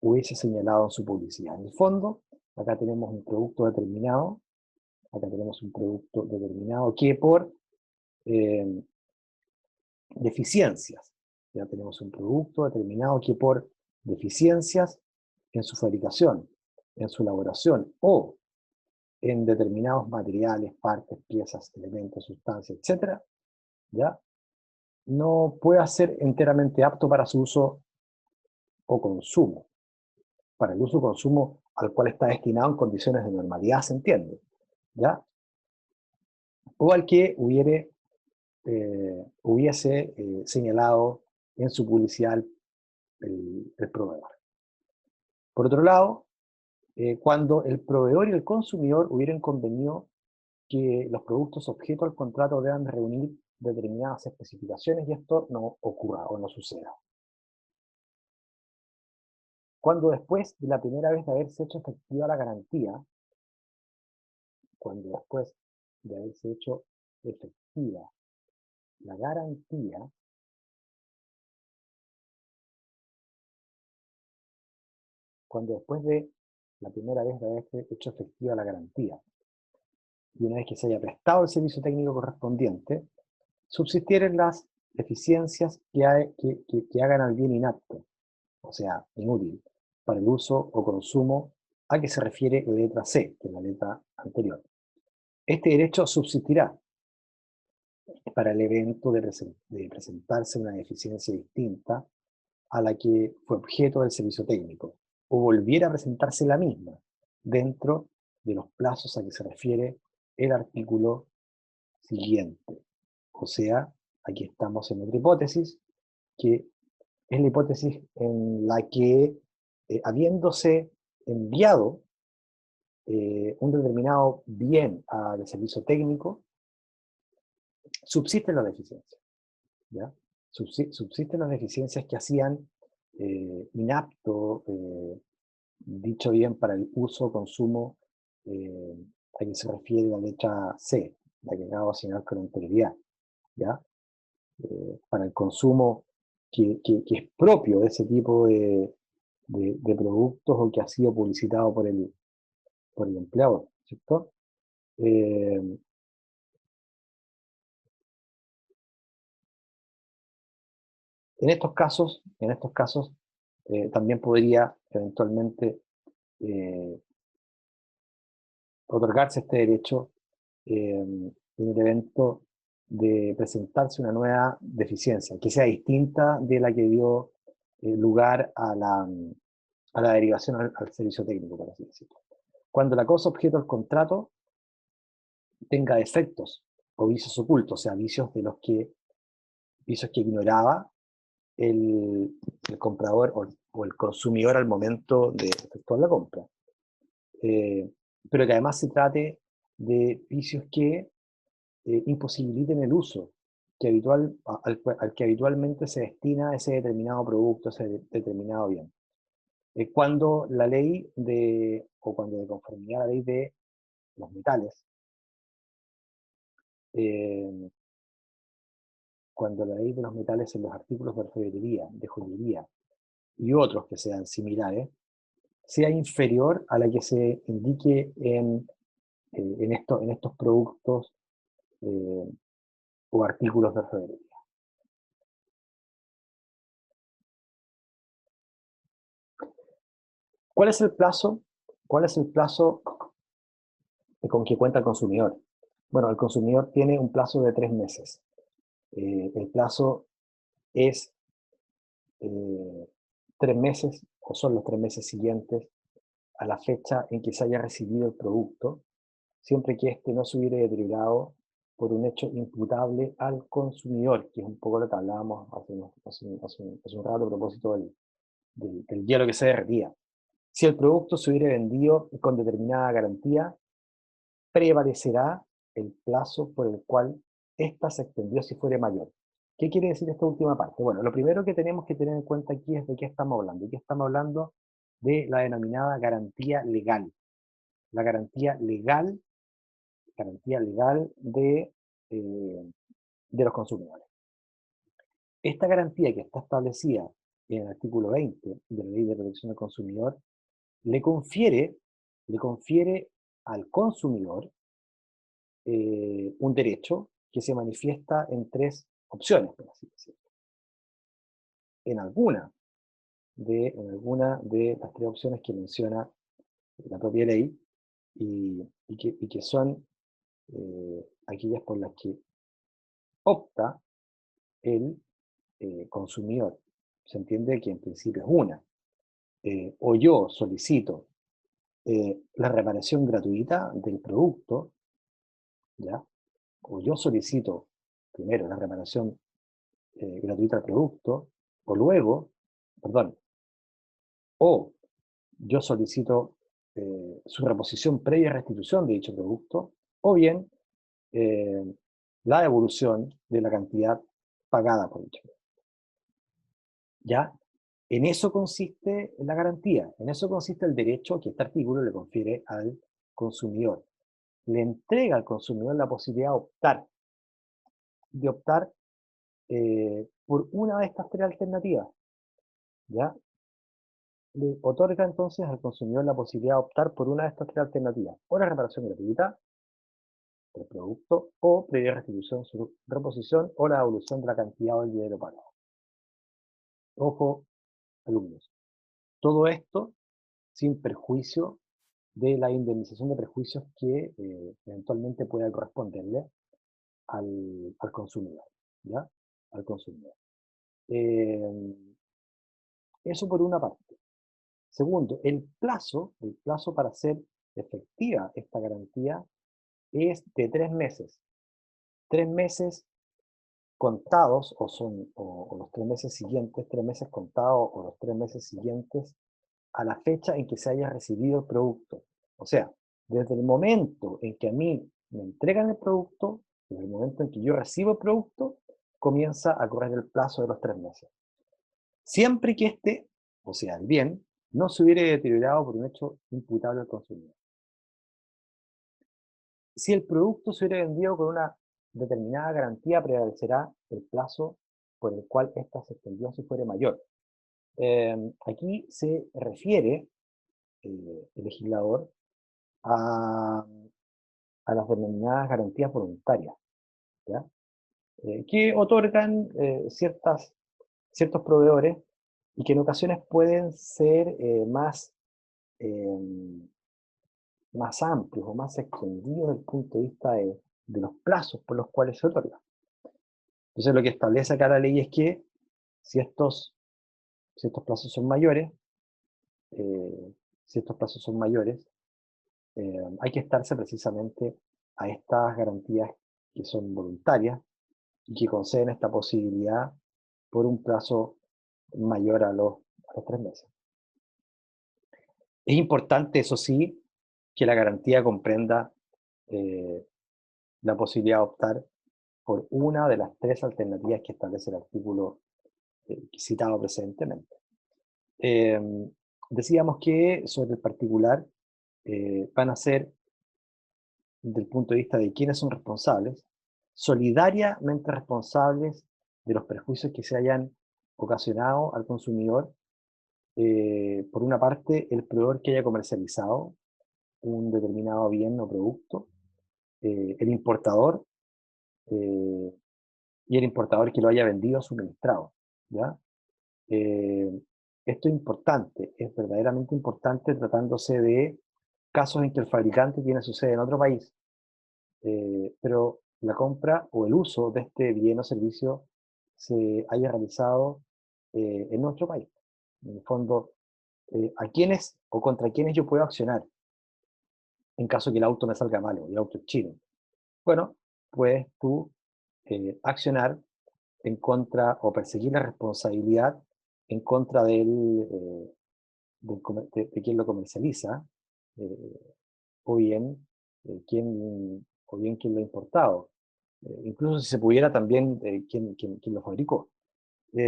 Speaker 1: hubiese señalado en su publicidad. En el fondo, acá tenemos un producto determinado, que por deficiencias, ya tenemos un producto determinado que por deficiencias en su fabricación, en su elaboración o en determinados materiales, partes, piezas, elementos, sustancias, etc., ¿ya? No puede ser enteramente apto para su uso o consumo. Para el uso o consumo al cual está destinado en condiciones de normalidad, se entiende, ¿ya? O al que hubiese señalado en su publicidad el proveedor. Por otro lado, cuando el proveedor y el consumidor hubieran convenido que los productos objeto del contrato deban reunir determinadas especificaciones y esto no ocurra o no suceda. Cuando después de la primera vez de haberse hecho efectiva la garantía, cuando después de haberse hecho efectiva la garantía, cuando después de la primera vez de haberse hecho efectiva la garantía, y una vez que se haya prestado el servicio técnico correspondiente, subsistieren las deficiencias que hagan al bien inapto, o sea, inútil, para el uso o consumo a que se refiere la letra C, que es la letra anterior. Este derecho subsistirá para el evento de presentarse una deficiencia distinta a la que fue objeto del servicio técnico, o volviera a presentarse la misma, dentro de los plazos a que se refiere el artículo siguiente. O sea, aquí estamos en otra hipótesis, que es la hipótesis en la que, habiéndose enviado un determinado bien al servicio técnico, subsisten las deficiencias, ¿ya? Subsisten las deficiencias que hacían inapto dicho bien para el uso o consumo a que se refiere la letra C, la que acabo de señalar con anterioridad, ¿ya? Para el consumo que es propio de ese tipo de productos o que ha sido publicitado por el empleador, ¿cierto? En estos casos también podría eventualmente otorgarse este derecho en el evento de presentarse una nueva deficiencia, que sea distinta de la que dio lugar a la derivación al servicio técnico, por así decirlo. Cuando la cosa objeto del contrato tenga defectos o vicios ocultos, o sea, vicios de los que pisos que ignoraba el comprador o el consumidor al momento de efectuar la compra. Pero que además se trate de vicios que imposibiliten el uso al que habitualmente se destina ese determinado producto, ese determinado bien. Cuando la ley cuando de conformidad a la ley de los metales, cuando la ley de los metales en los artículos de orfebrería, de joyería y otros que sean similares, sea inferior a la que se indique en estos productos o artículos de orfebrería. ¿Cuál es el plazo? ¿Cuál es el plazo con que cuenta el consumidor? Bueno, el consumidor tiene un plazo de 3 meses. El plazo es 3 meses, o son los 3 meses siguientes a la fecha en que se haya recibido el producto, siempre que éste no se hubiera deteriorado por un hecho imputable al consumidor, que es un poco lo que hablábamos hace un rato a propósito del hielo que se derretía. Si el producto se hubiera vendido con determinada garantía, prevalecerá el plazo por el cual ésta se extendió si fuera mayor. ¿Qué quiere decir esta última parte? Bueno, lo primero que tenemos que tener en cuenta aquí es de qué estamos hablando. Aquí estamos hablando de la denominada garantía legal. La garantía legal de los consumidores. Esta garantía que está establecida en el artículo 20 de la Ley de Protección del Consumidor le confiere al consumidor un derecho que se manifiesta en 3 opciones, por así decirlo. En alguna de las 3 opciones que menciona la propia ley y que son aquellas por las que opta el consumidor. Se entiende que en principio es una. O yo solicito la reparación gratuita del producto, ¿ya? O yo solicito primero la reparación gratuita del producto, o yo solicito su reposición previa restitución de dicho producto, o bien la devolución de la cantidad pagada por dicho producto. ¿Ya? En eso consiste la garantía, en eso consiste el derecho que este artículo le confiere al consumidor. Le entrega al consumidor la posibilidad de optar por una de estas 3 alternativas. ¿Ya? Le otorga entonces al consumidor la posibilidad de optar por una de estas 3 alternativas, o la reparación gratuita del producto, o previa restitución, su reposición, o la devolución de la cantidad o el dinero pagado. Ojo, alumnos, todo esto sin perjuicio de la indemnización de perjuicios que eventualmente pueda corresponderle al consumidor, ¿ya? Al consumidor. Eso por una parte. Segundo, el plazo para hacer efectiva esta garantía es de 3 meses. 3 meses contados, o los 3 meses siguientes, 3 meses contados, o los 3 meses siguientes a la fecha en que se haya recibido el producto. O sea, desde el momento en que a mí me entregan el producto, desde el momento en que yo recibo el producto, comienza a correr el plazo de los 3 meses. Siempre que este, o sea, el bien, no se hubiera deteriorado por un hecho imputable al consumidor. Si el producto se hubiera vendido con una determinada garantía, prevalecerá el plazo por el cual ésta se extendió si fuera mayor. Aquí se refiere el legislador a las denominadas garantías voluntarias, ¿ya? Que otorgan ciertos proveedores y que en ocasiones pueden ser más amplios o más extendidos desde el punto de vista de los plazos por los cuales se otorga. Entonces lo que establece acá la ley es que si estos plazos son mayores, hay que estarse precisamente a estas garantías que son voluntarias, y que conceden esta posibilidad por un plazo mayor a los 3 meses. Es importante, eso sí, que la garantía comprenda la posibilidad de optar por una de las 3 alternativas que establece el artículo citado precedentemente. Decíamos que sobre el particular van a ser, desde el punto de vista de quiénes son responsables, solidariamente responsables de los perjuicios que se hayan ocasionado al consumidor, por una parte, el proveedor que haya comercializado un determinado bien o producto, el importador y el importador que lo haya vendido o suministrado, ¿ya? Esto es importante, es verdaderamente importante tratándose de casos en que el fabricante tiene su sede en otro país, pero la compra o el uso de este bien o servicio se haya realizado en nuestro país. En el fondo, ¿a quiénes o contra quiénes yo puedo accionar en caso que el auto me salga malo y el auto es chino? Bueno, puedes tú accionar en contra o perseguir la responsabilidad en contra de quien lo comercializa, o bien quien lo ha importado. Incluso si se pudiera también quien lo fabricó. Y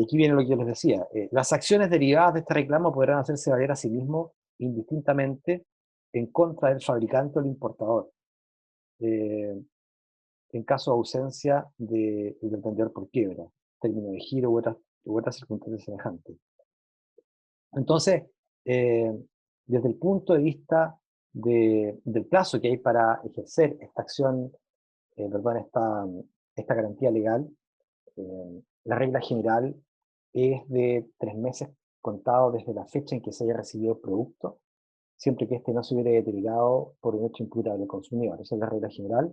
Speaker 1: aquí viene lo que yo les decía. Las acciones derivadas de este reclamo podrán hacerse valer a sí mismo indistintamente en contra del fabricante o el importador, en caso de ausencia del vendedor por quiebra, término de giro u otras circunstancias semejantes. Entonces, desde el punto de vista del plazo que hay para ejercer esta acción, esta garantía legal, la regla general es de 3 meses contados desde la fecha en que se haya recibido el producto, siempre que éste no se hubiera deteriorado por un hecho imputable al consumidor. Esa es la regla general,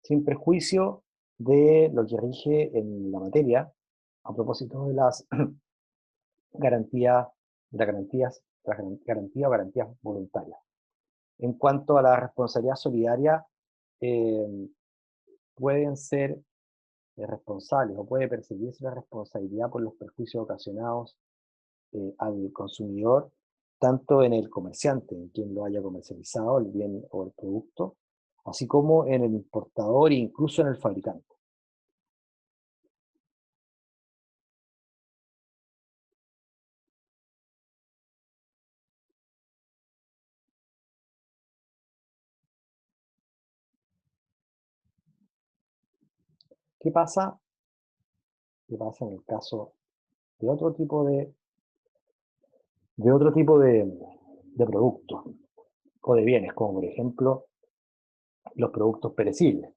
Speaker 1: sin perjuicio de lo que rige en la materia a propósito de las garantías o garantías voluntarias. En cuanto a la responsabilidad solidaria, pueden ser responsables o puede perseguirse la responsabilidad por los perjuicios ocasionados al consumidor, tanto en el comerciante, en quien lo haya comercializado el bien o el producto, así como en el importador e incluso en el fabricante. ¿Qué pasa? ¿Qué pasa en el caso de otro tipo de productos o de bienes, como por ejemplo los productos perecibles,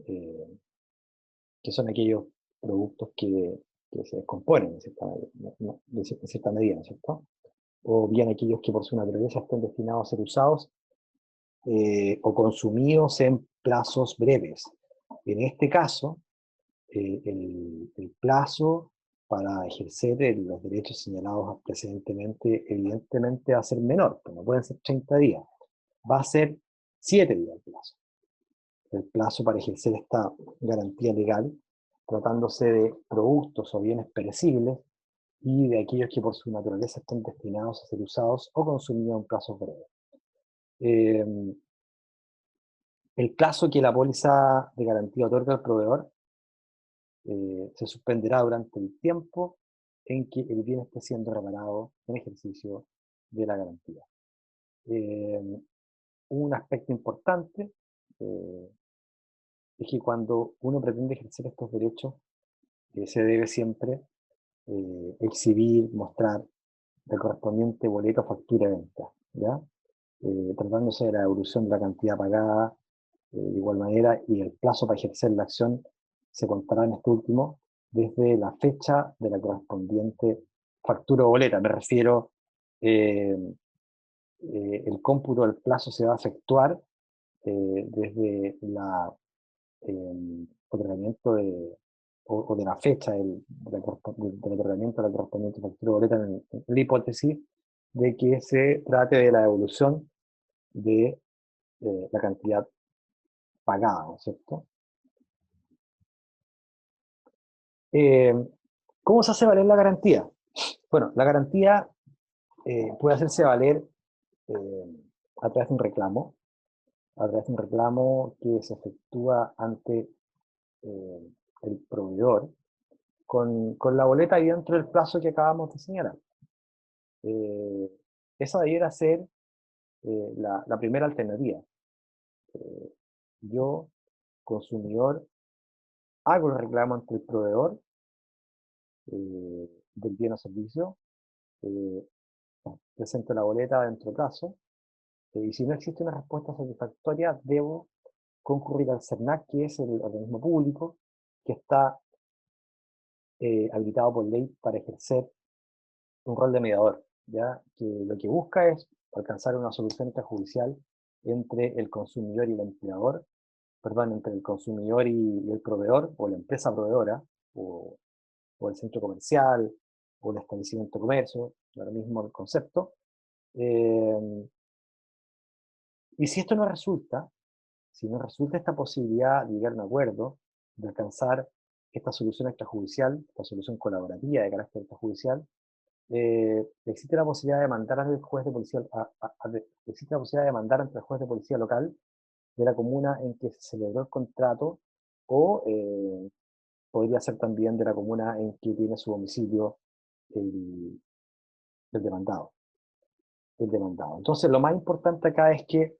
Speaker 1: que son aquellos productos que se descomponen en cierta medida, ¿no es cierto? O bien aquellos que por su naturaleza estén destinados a ser usados o consumidos en plazos breves. En este caso, el plazo para ejercer los derechos señalados precedentemente, evidentemente va a ser menor, pues no pueden ser 30 días, va a ser 7 días el plazo. El plazo para ejercer esta garantía legal, tratándose de productos o bienes perecibles y de aquellos que por su naturaleza estén destinados a ser usados o consumidos en plazos breves. El plazo que la póliza de garantía otorga al proveedor se suspenderá durante el tiempo en que el bien esté siendo reparado en ejercicio de la garantía. Un aspecto importante es que cuando uno pretende ejercer estos derechos, se debe siempre exhibir, mostrar el correspondiente boleto o factura de venta, ¿ya? Tratándose de la devolución de la cantidad pagada, de igual manera, y el plazo para ejercer la acción se contará en este último desde la fecha de la correspondiente factura o boleta. Me refiero, el cómputo del plazo se va a efectuar desde otorgamiento o de la fecha del otorgamiento de la correspondiente factura o boleta en la hipótesis de que se trate de la devolución de la cantidad pagada, ¿no es cierto? ¿Cómo se hace valer la garantía? Bueno, la garantía puede hacerse valer a través de un reclamo, que se efectúa ante el proveedor con la boleta y dentro del plazo que acabamos de señalar. Esa debiera ser la primera alternativa. Yo, consumidor, hago el reclamo ante el proveedor del bien o servicio, presento la boleta dentro del plazo, y si no existe una respuesta satisfactoria, debo concurrir al CERNAC, que es el organismo público que está habilitado por ley para ejercer un rol de mediador, ¿ya? Que lo que busca es alcanzar una solución extrajudicial entre el consumidor y el empleador, perdón, entre el consumidor y el proveedor, o la empresa proveedora, o el centro comercial, o el establecimiento de comercio, ahora mismo el concepto. Y si esto no resulta, si no resulta esta posibilidad de llegar a un acuerdo, de alcanzar esta solución extrajudicial, esta solución colaborativa de carácter extrajudicial, existe la posibilidad de mandar al juez de policía, existe la posibilidad de mandar ante el juez de policía local de la comuna en que se celebró el contrato, o podría ser también de la comuna en que tiene su domicilio el demandado. Entonces, lo más importante acá es que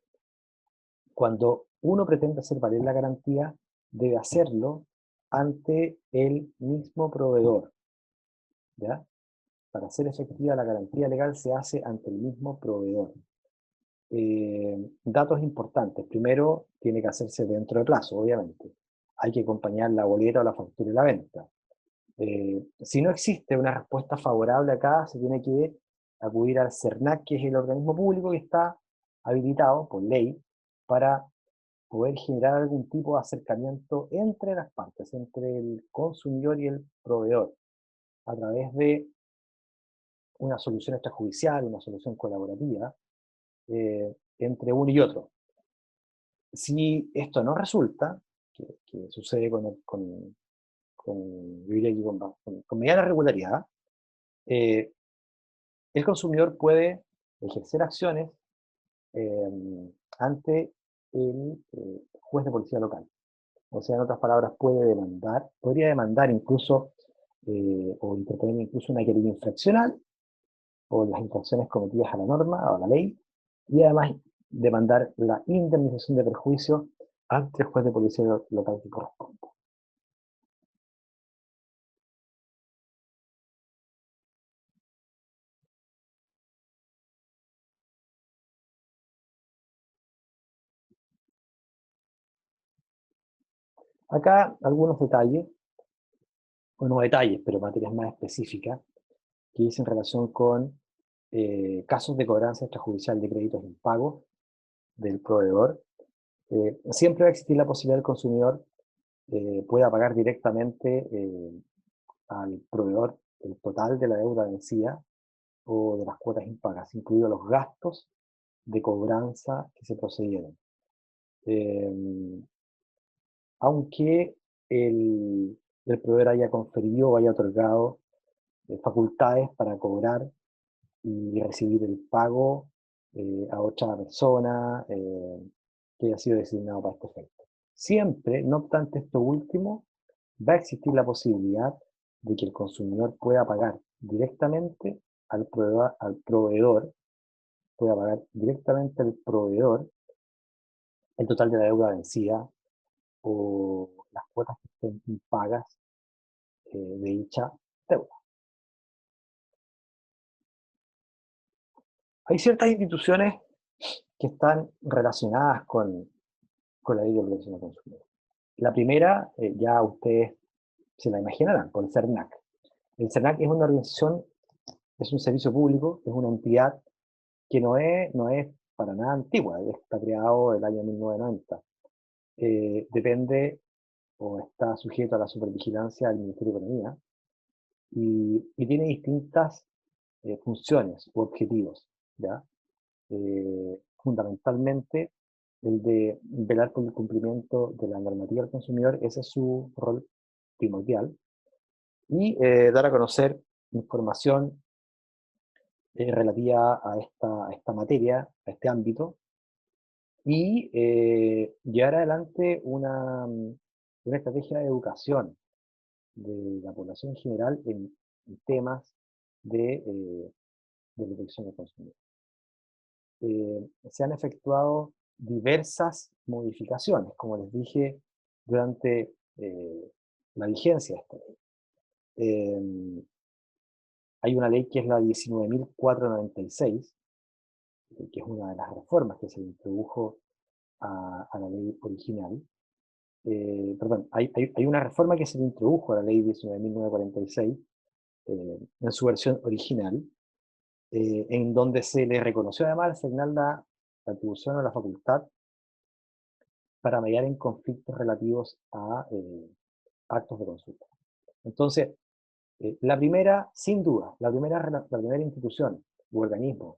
Speaker 1: cuando uno pretende hacer valer la garantía, debe hacerlo ante el mismo proveedor, ¿ya? Para hacer efectiva la garantía legal se hace ante el mismo proveedor. Datos importantes. Primero, tiene que hacerse dentro de plazo, obviamente. Hay que acompañar la boleta o la factura de la venta. Si no existe una respuesta favorable acá, se tiene que acudir al CERNAC, que es el organismo público que está habilitado por ley para poder generar algún tipo de acercamiento entre las partes, entre el consumidor y el proveedor, a través de una solución extrajudicial, una solución colaborativa, entre uno y otro. Si esto no resulta, que sucede yo diría que con mediana regularidad, el consumidor puede ejercer acciones ante el juez de policía local. O sea, en otras palabras, podría demandar incluso, o interponer incluso una querella infraccional, o las infracciones cometidas a la norma o a la ley, y además demandar la indemnización de perjuicio ante el juez de policía local que corresponde. Acá algunos detalles, o no detalles, pero materias más específicas, que dicen relación con casos de cobranza extrajudicial de créditos impagos del proveedor. Siempre va a existir la posibilidad del consumidor pueda pagar directamente al proveedor el total de la deuda vencida o de las cuotas impagas, incluidos los gastos de cobranza que se procedieron. Aunque el proveedor haya conferido o haya otorgado facultades para cobrar y recibir el pago a otra persona que haya sido designado para este efecto. Siempre, no obstante esto último, va a existir la posibilidad de que el consumidor pueda pagar directamente al proveedor, pueda pagar directamente al proveedor el total de la deuda vencida o las cuotas que estén impagas de dicha deuda. Hay ciertas instituciones que están relacionadas con la ley de protección al consumidor. La primera, ya ustedes se la imaginarán, con el CERNAC. El CERNAC es una organización, es un servicio público, es una entidad que no es para nada antigua, está creado el año 1990. Depende o está sujeto a la supervigilancia del Ministerio de Economía y tiene distintas funciones u objetivos, ¿ya? Fundamentalmente el de velar por el cumplimiento de la normativa del consumidor. Ese es su rol primordial. Y dar a conocer información relativa a esta materia, a este ámbito, y llevar adelante una estrategia de educación de la población en general en temas de protección del consumidor. Se han efectuado diversas modificaciones, como les dije, durante la vigencia de esta ley. Hay una ley que es la 19.496, que es una de las reformas que se introdujo a la ley original. Perdón, hay una reforma que se le introdujo a la ley 19.946 en su versión original, en donde se le reconoció además al SECNAC la atribución o la facultad para mediar en conflictos relativos a actos de consulta. Entonces, la primera, sin duda, la primera institución u organismo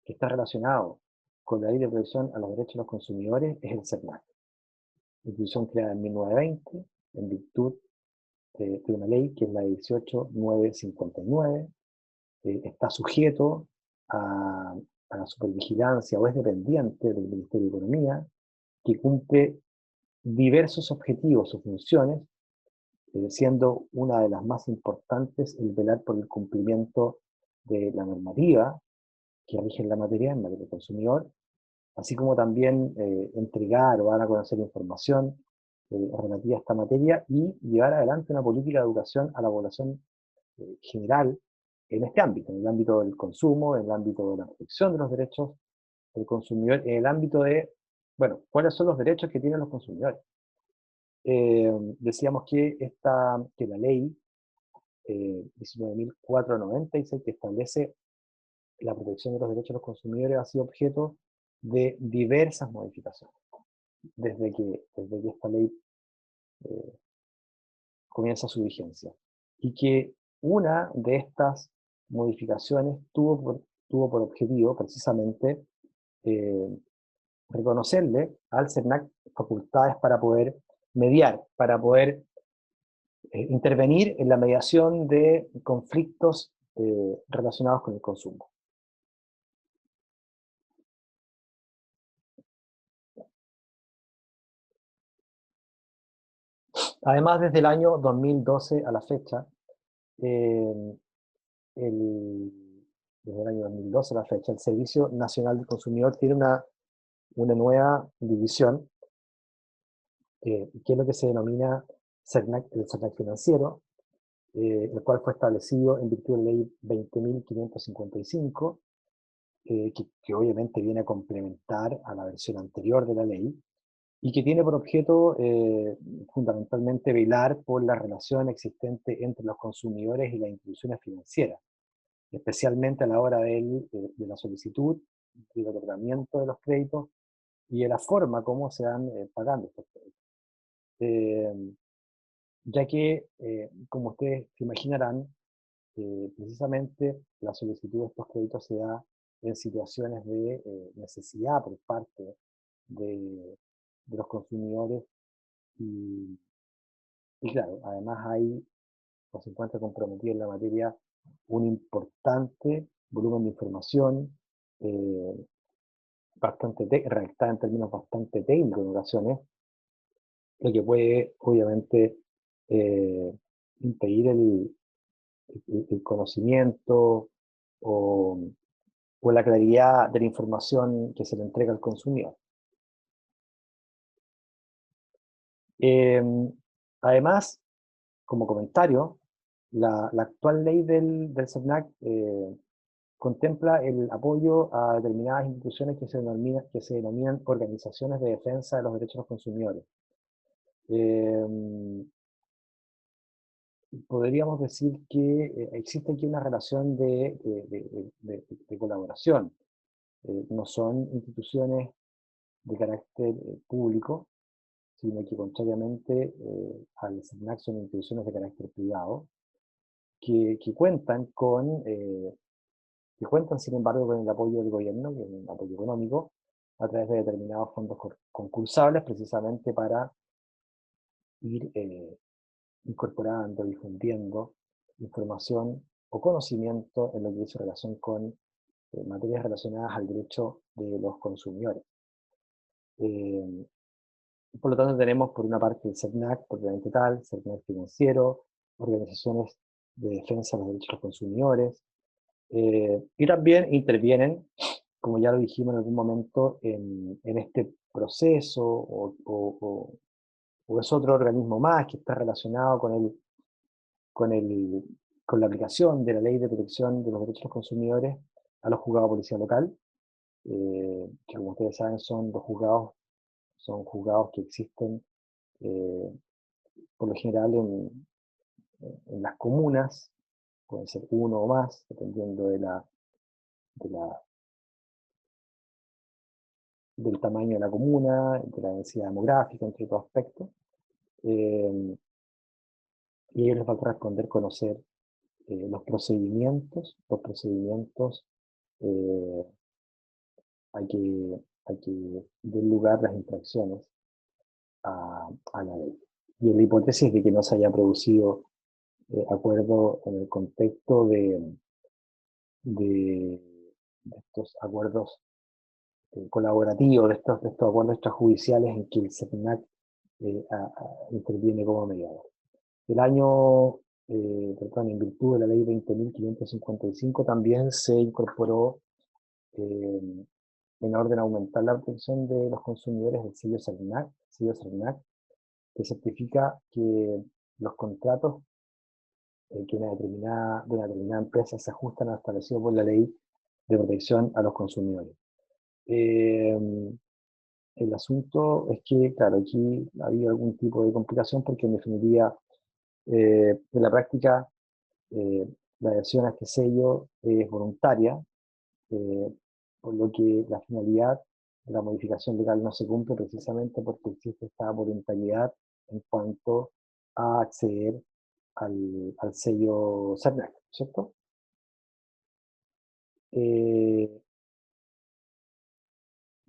Speaker 1: que está relacionado con la ley de protección a los derechos de los consumidores es el SECNAC. Institución creada en 1920, en virtud de una ley que es la 18.959, está sujeto a la supervigilancia o es dependiente del Ministerio de Economía, que cumple diversos objetivos o funciones, siendo una de las más importantes el velar por el cumplimiento de la normativa que rige en la materia del consumidor, así como también entregar o dar a conocer información relativa a esta materia y llevar adelante una política de educación a la población general en este ámbito, en el ámbito del consumo, en el ámbito de la protección de los derechos del consumidor, en el ámbito de, bueno, cuáles son los derechos que tienen los consumidores. Decíamos que la ley 19.496, que establece la protección de los derechos de los consumidores, ha sido objeto de diversas modificaciones desde que esta ley comienza su vigencia. Y que una de estas modificaciones tuvo por objetivo precisamente reconocerle al SECNAC facultades para poder mediar, para poder intervenir en la mediación de conflictos relacionados con el consumo. Además, desde el año 2012 a la fecha, desde el año 2012 a la fecha, el Servicio Nacional del Consumidor tiene una nueva división, que es lo que se denomina el SECNAC financiero, el cual fue establecido en virtud de la ley 20.555, que obviamente viene a complementar a la versión anterior de la ley, y que tiene por objeto fundamentalmente velar por la relación existente entre los consumidores y las instituciones financieras, especialmente a la hora de la solicitud, del otorgamiento de los créditos y de la forma como se van pagando estos créditos. Ya que, como ustedes se imaginarán, precisamente la solicitud de estos créditos se da en situaciones de necesidad por parte de los consumidores y claro, además se encuentra comprometido en la materia un importante volumen de información redactada en términos bastante técnicos en ocasiones, lo que puede obviamente impedir el conocimiento o la claridad de la información que se le entrega al consumidor. Además, como comentario, la actual ley del SECNAC contempla el apoyo a determinadas instituciones que se denominan organizaciones de defensa de los derechos de los consumidores. Podríamos decir que existe aquí una relación de colaboración. No son instituciones de carácter público, sino que contrariamente al SECNAC son instituciones de carácter privado, que cuentan sin embargo, con el apoyo del gobierno, que es un apoyo económico, a través de determinados fondos concursables, precisamente para ir incorporando, difundiendo información o conocimiento en lo que hizo relación con materias relacionadas al derecho de los consumidores. Por lo tanto, tenemos por una parte el CERNAC, propiamente tal, CERNAC financiero, organizaciones de defensa de los derechos de los consumidores, y también intervienen, como ya lo dijimos en algún momento, en este proceso, o es otro organismo más que está relacionado con la aplicación de la Ley de Protección de los Derechos de los Consumidores a los juzgados de policía local, que como ustedes saben son juzgados que existen por lo general en las comunas, pueden ser uno o más, dependiendo del tamaño de la comuna, de la densidad demográfica, entre otros aspectos. Y a ellos les va a corresponder conocer los procedimientos a que den lugar las infracciones a la ley. Y en la hipótesis de que no se haya producido acuerdo en el contexto de estos acuerdos colaborativos, de estos acuerdos extrajudiciales en que el CERNAC interviene como mediador. El año, en virtud de la ley 20.555, también se incorporó, en orden a aumentar la protección de los consumidores, el sello CERNAC, que certifica que los contratos que de una determinada empresa se ajustan a lo establecido por la ley de protección a los consumidores. El asunto es que, claro, aquí ha habido algún tipo de complicación porque en definitiva, en la práctica, la adhesión a este sello es voluntaria, por lo que la finalidad de la modificación legal no se cumple precisamente porque existe esta voluntariedad en cuanto a acceder al sello CERNAC, ¿cierto?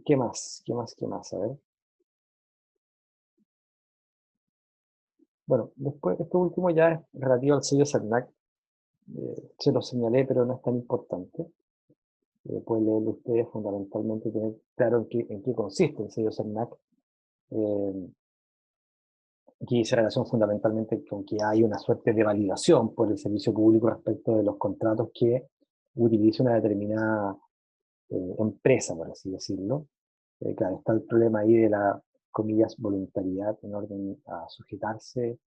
Speaker 1: ¿Qué más? A ver. Bueno, después esto último ya es relativo al sello CERNAC. Se lo señalé, pero no es tan importante. Pueden leerlo ustedes, fundamentalmente tener claro en qué consiste el sello CERNAC. Aquí se relaciona fundamentalmente con que hay una suerte de validación por el servicio público respecto de los contratos que utiliza una determinada empresa, por así decirlo. Claro, está el problema ahí de la, comillas, voluntariedad en orden a sujetarse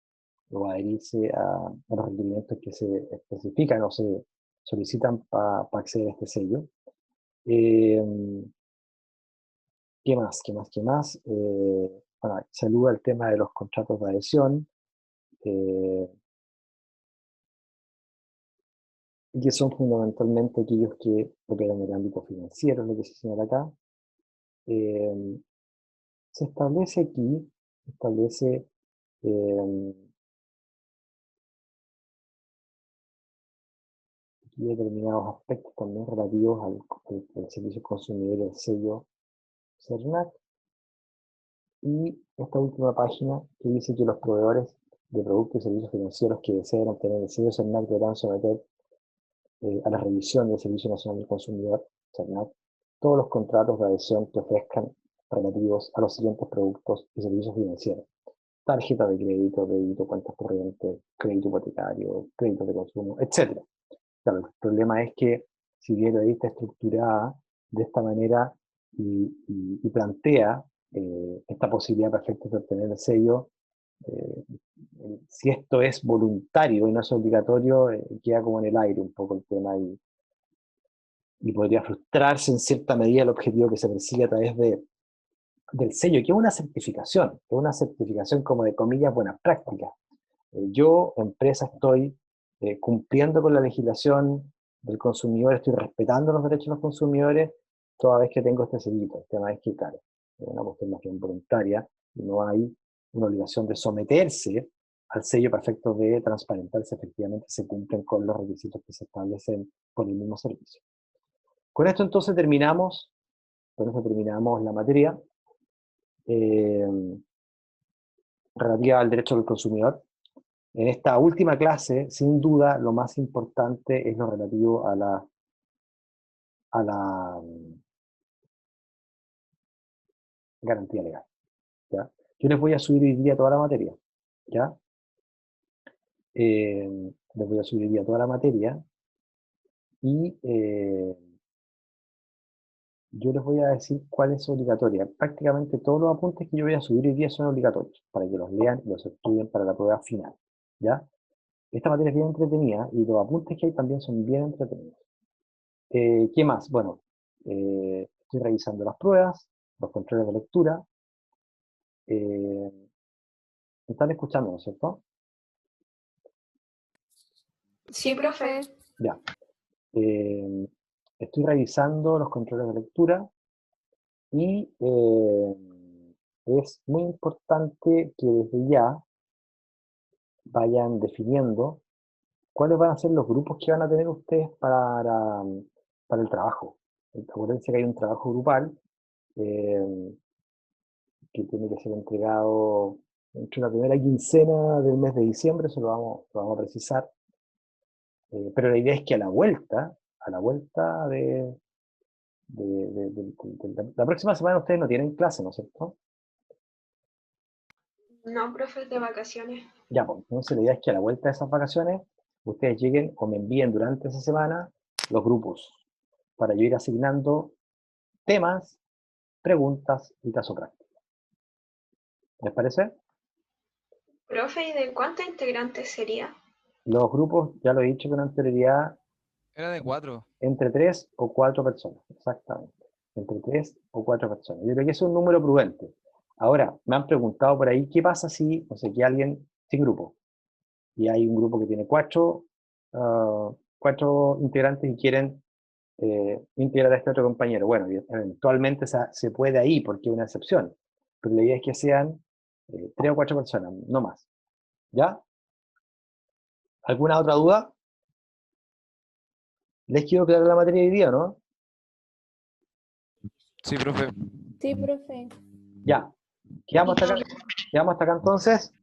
Speaker 1: o adherirse a los requerimientos que se especifican o se solicitan para acceder a este sello. ¿Qué más? Bueno, saluda el tema de los contratos de adhesión, y que son fundamentalmente aquellos que operan en el ámbito financiero, es lo que se señala acá. Se establece aquí, determinados aspectos también relativos al servicio consumidor del sello CERNAC, y esta última página que dice que los proveedores de productos y servicios financieros que deseen obtener el sello CERNAC deberán someter a la revisión del Servicio Nacional del Consumidor, CERNAC, todos los contratos de adhesión que ofrezcan relativos a los siguientes productos y servicios financieros: tarjeta de crédito, débito, cuentas corrientes, crédito hipotecario, crédito de consumo, etc. Claro, el problema es que si bien la ley está estructurada de esta manera y plantea esta posibilidad perfecta de obtener el sello, si esto es voluntario y no es obligatorio, queda como en el aire un poco el tema y podría frustrarse en cierta medida el objetivo que se persigue a través del sello, que es una certificación como de comillas buenas prácticas. Yo, empresa, estoy cumpliendo con la legislación del consumidor, estoy respetando los derechos de los consumidores toda vez que tengo este sellito. El tema es que, claro, es una cuestión más bien voluntaria y no hay una obligación de someterse al sello para efectos de transparentar si efectivamente se cumplen con los requisitos que se establecen por el mismo servicio. Con esto entonces terminamos Con eso terminamos la materia relativa al derecho del consumidor. En esta última clase, sin duda, lo más importante es lo relativo a la garantía legal. ¿Ya? Yo les voy a subir hoy día toda la materia. ¿Ya? Les voy a subir hoy día toda la materia y yo les voy a decir cuál es obligatoria. Prácticamente todos los apuntes que yo voy a subir hoy día son obligatorios, para que los lean y los estudien para la prueba final. ¿Ya? Esta materia es bien entretenida y los apuntes que hay también son bien entretenidos. ¿Qué más? Bueno, estoy revisando las pruebas, los controles de lectura. ¿Me están escuchando, no es cierto?
Speaker 9: Sí, profe.
Speaker 1: Ya. Estoy revisando los controles de lectura y es muy importante que desde ya vayan definiendo cuáles van a ser los grupos que van a tener ustedes para el trabajo. Acuérdense que hay un trabajo grupal que tiene que ser entregado entre la primera quincena del mes de diciembre, eso lo vamos a precisar. Pero la idea es que a la vuelta la próxima semana ustedes no tienen clase, ¿no es cierto?
Speaker 9: No, profe, de vacaciones.
Speaker 1: Ya, pues, entonces la idea es que a la vuelta de esas vacaciones ustedes lleguen o me envíen durante esa semana los grupos para yo ir asignando temas, preguntas y caso práctico. ¿Les parece?
Speaker 9: Profe, ¿y de cuántos integrantes sería?
Speaker 1: Los grupos, ya lo he dicho con anterioridad,
Speaker 5: Era de 4.
Speaker 1: entre 3 o 4 personas, exactamente. Entre 3 o 4 personas. Yo creo que es un número prudente. Ahora, me han preguntado por ahí, ¿qué pasa si, no sé, que alguien sin grupo? Y hay un grupo que tiene 4 integrantes y quieren integrar a este otro compañero. Bueno, eventualmente se puede ahí, porque es una excepción. Pero la idea es que sean 3 o 4 personas, no más. ¿Ya? ¿Alguna otra duda? ¿Les quiero aclarar la materia de hoy día, no?
Speaker 5: Sí, profe.
Speaker 7: Sí, profe.
Speaker 1: Ya. Quedamos hasta acá entonces.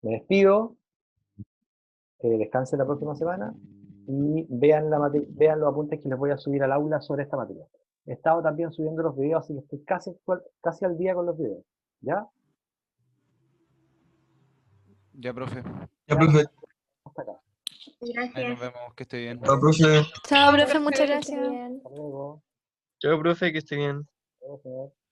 Speaker 1: Me despido. Descansen la próxima semana. Y vean los apuntes que les voy a subir al aula sobre esta materia. He estado también subiendo los videos, así que estoy casi al día con los videos. ¿Ya?
Speaker 5: Ya, profe.
Speaker 10: Ya, profe.
Speaker 1: Hasta acá.
Speaker 5: Ahí nos
Speaker 9: Gracias.
Speaker 5: vemos, que esté bien.
Speaker 10: Chao, profe.
Speaker 7: Chao, profe,
Speaker 9: profe.
Speaker 7: muchas
Speaker 9: Que esté
Speaker 7: gracias.
Speaker 1: Hasta luego.
Speaker 2: Chao, profe, que esté bien.
Speaker 1: Hasta luego, señor.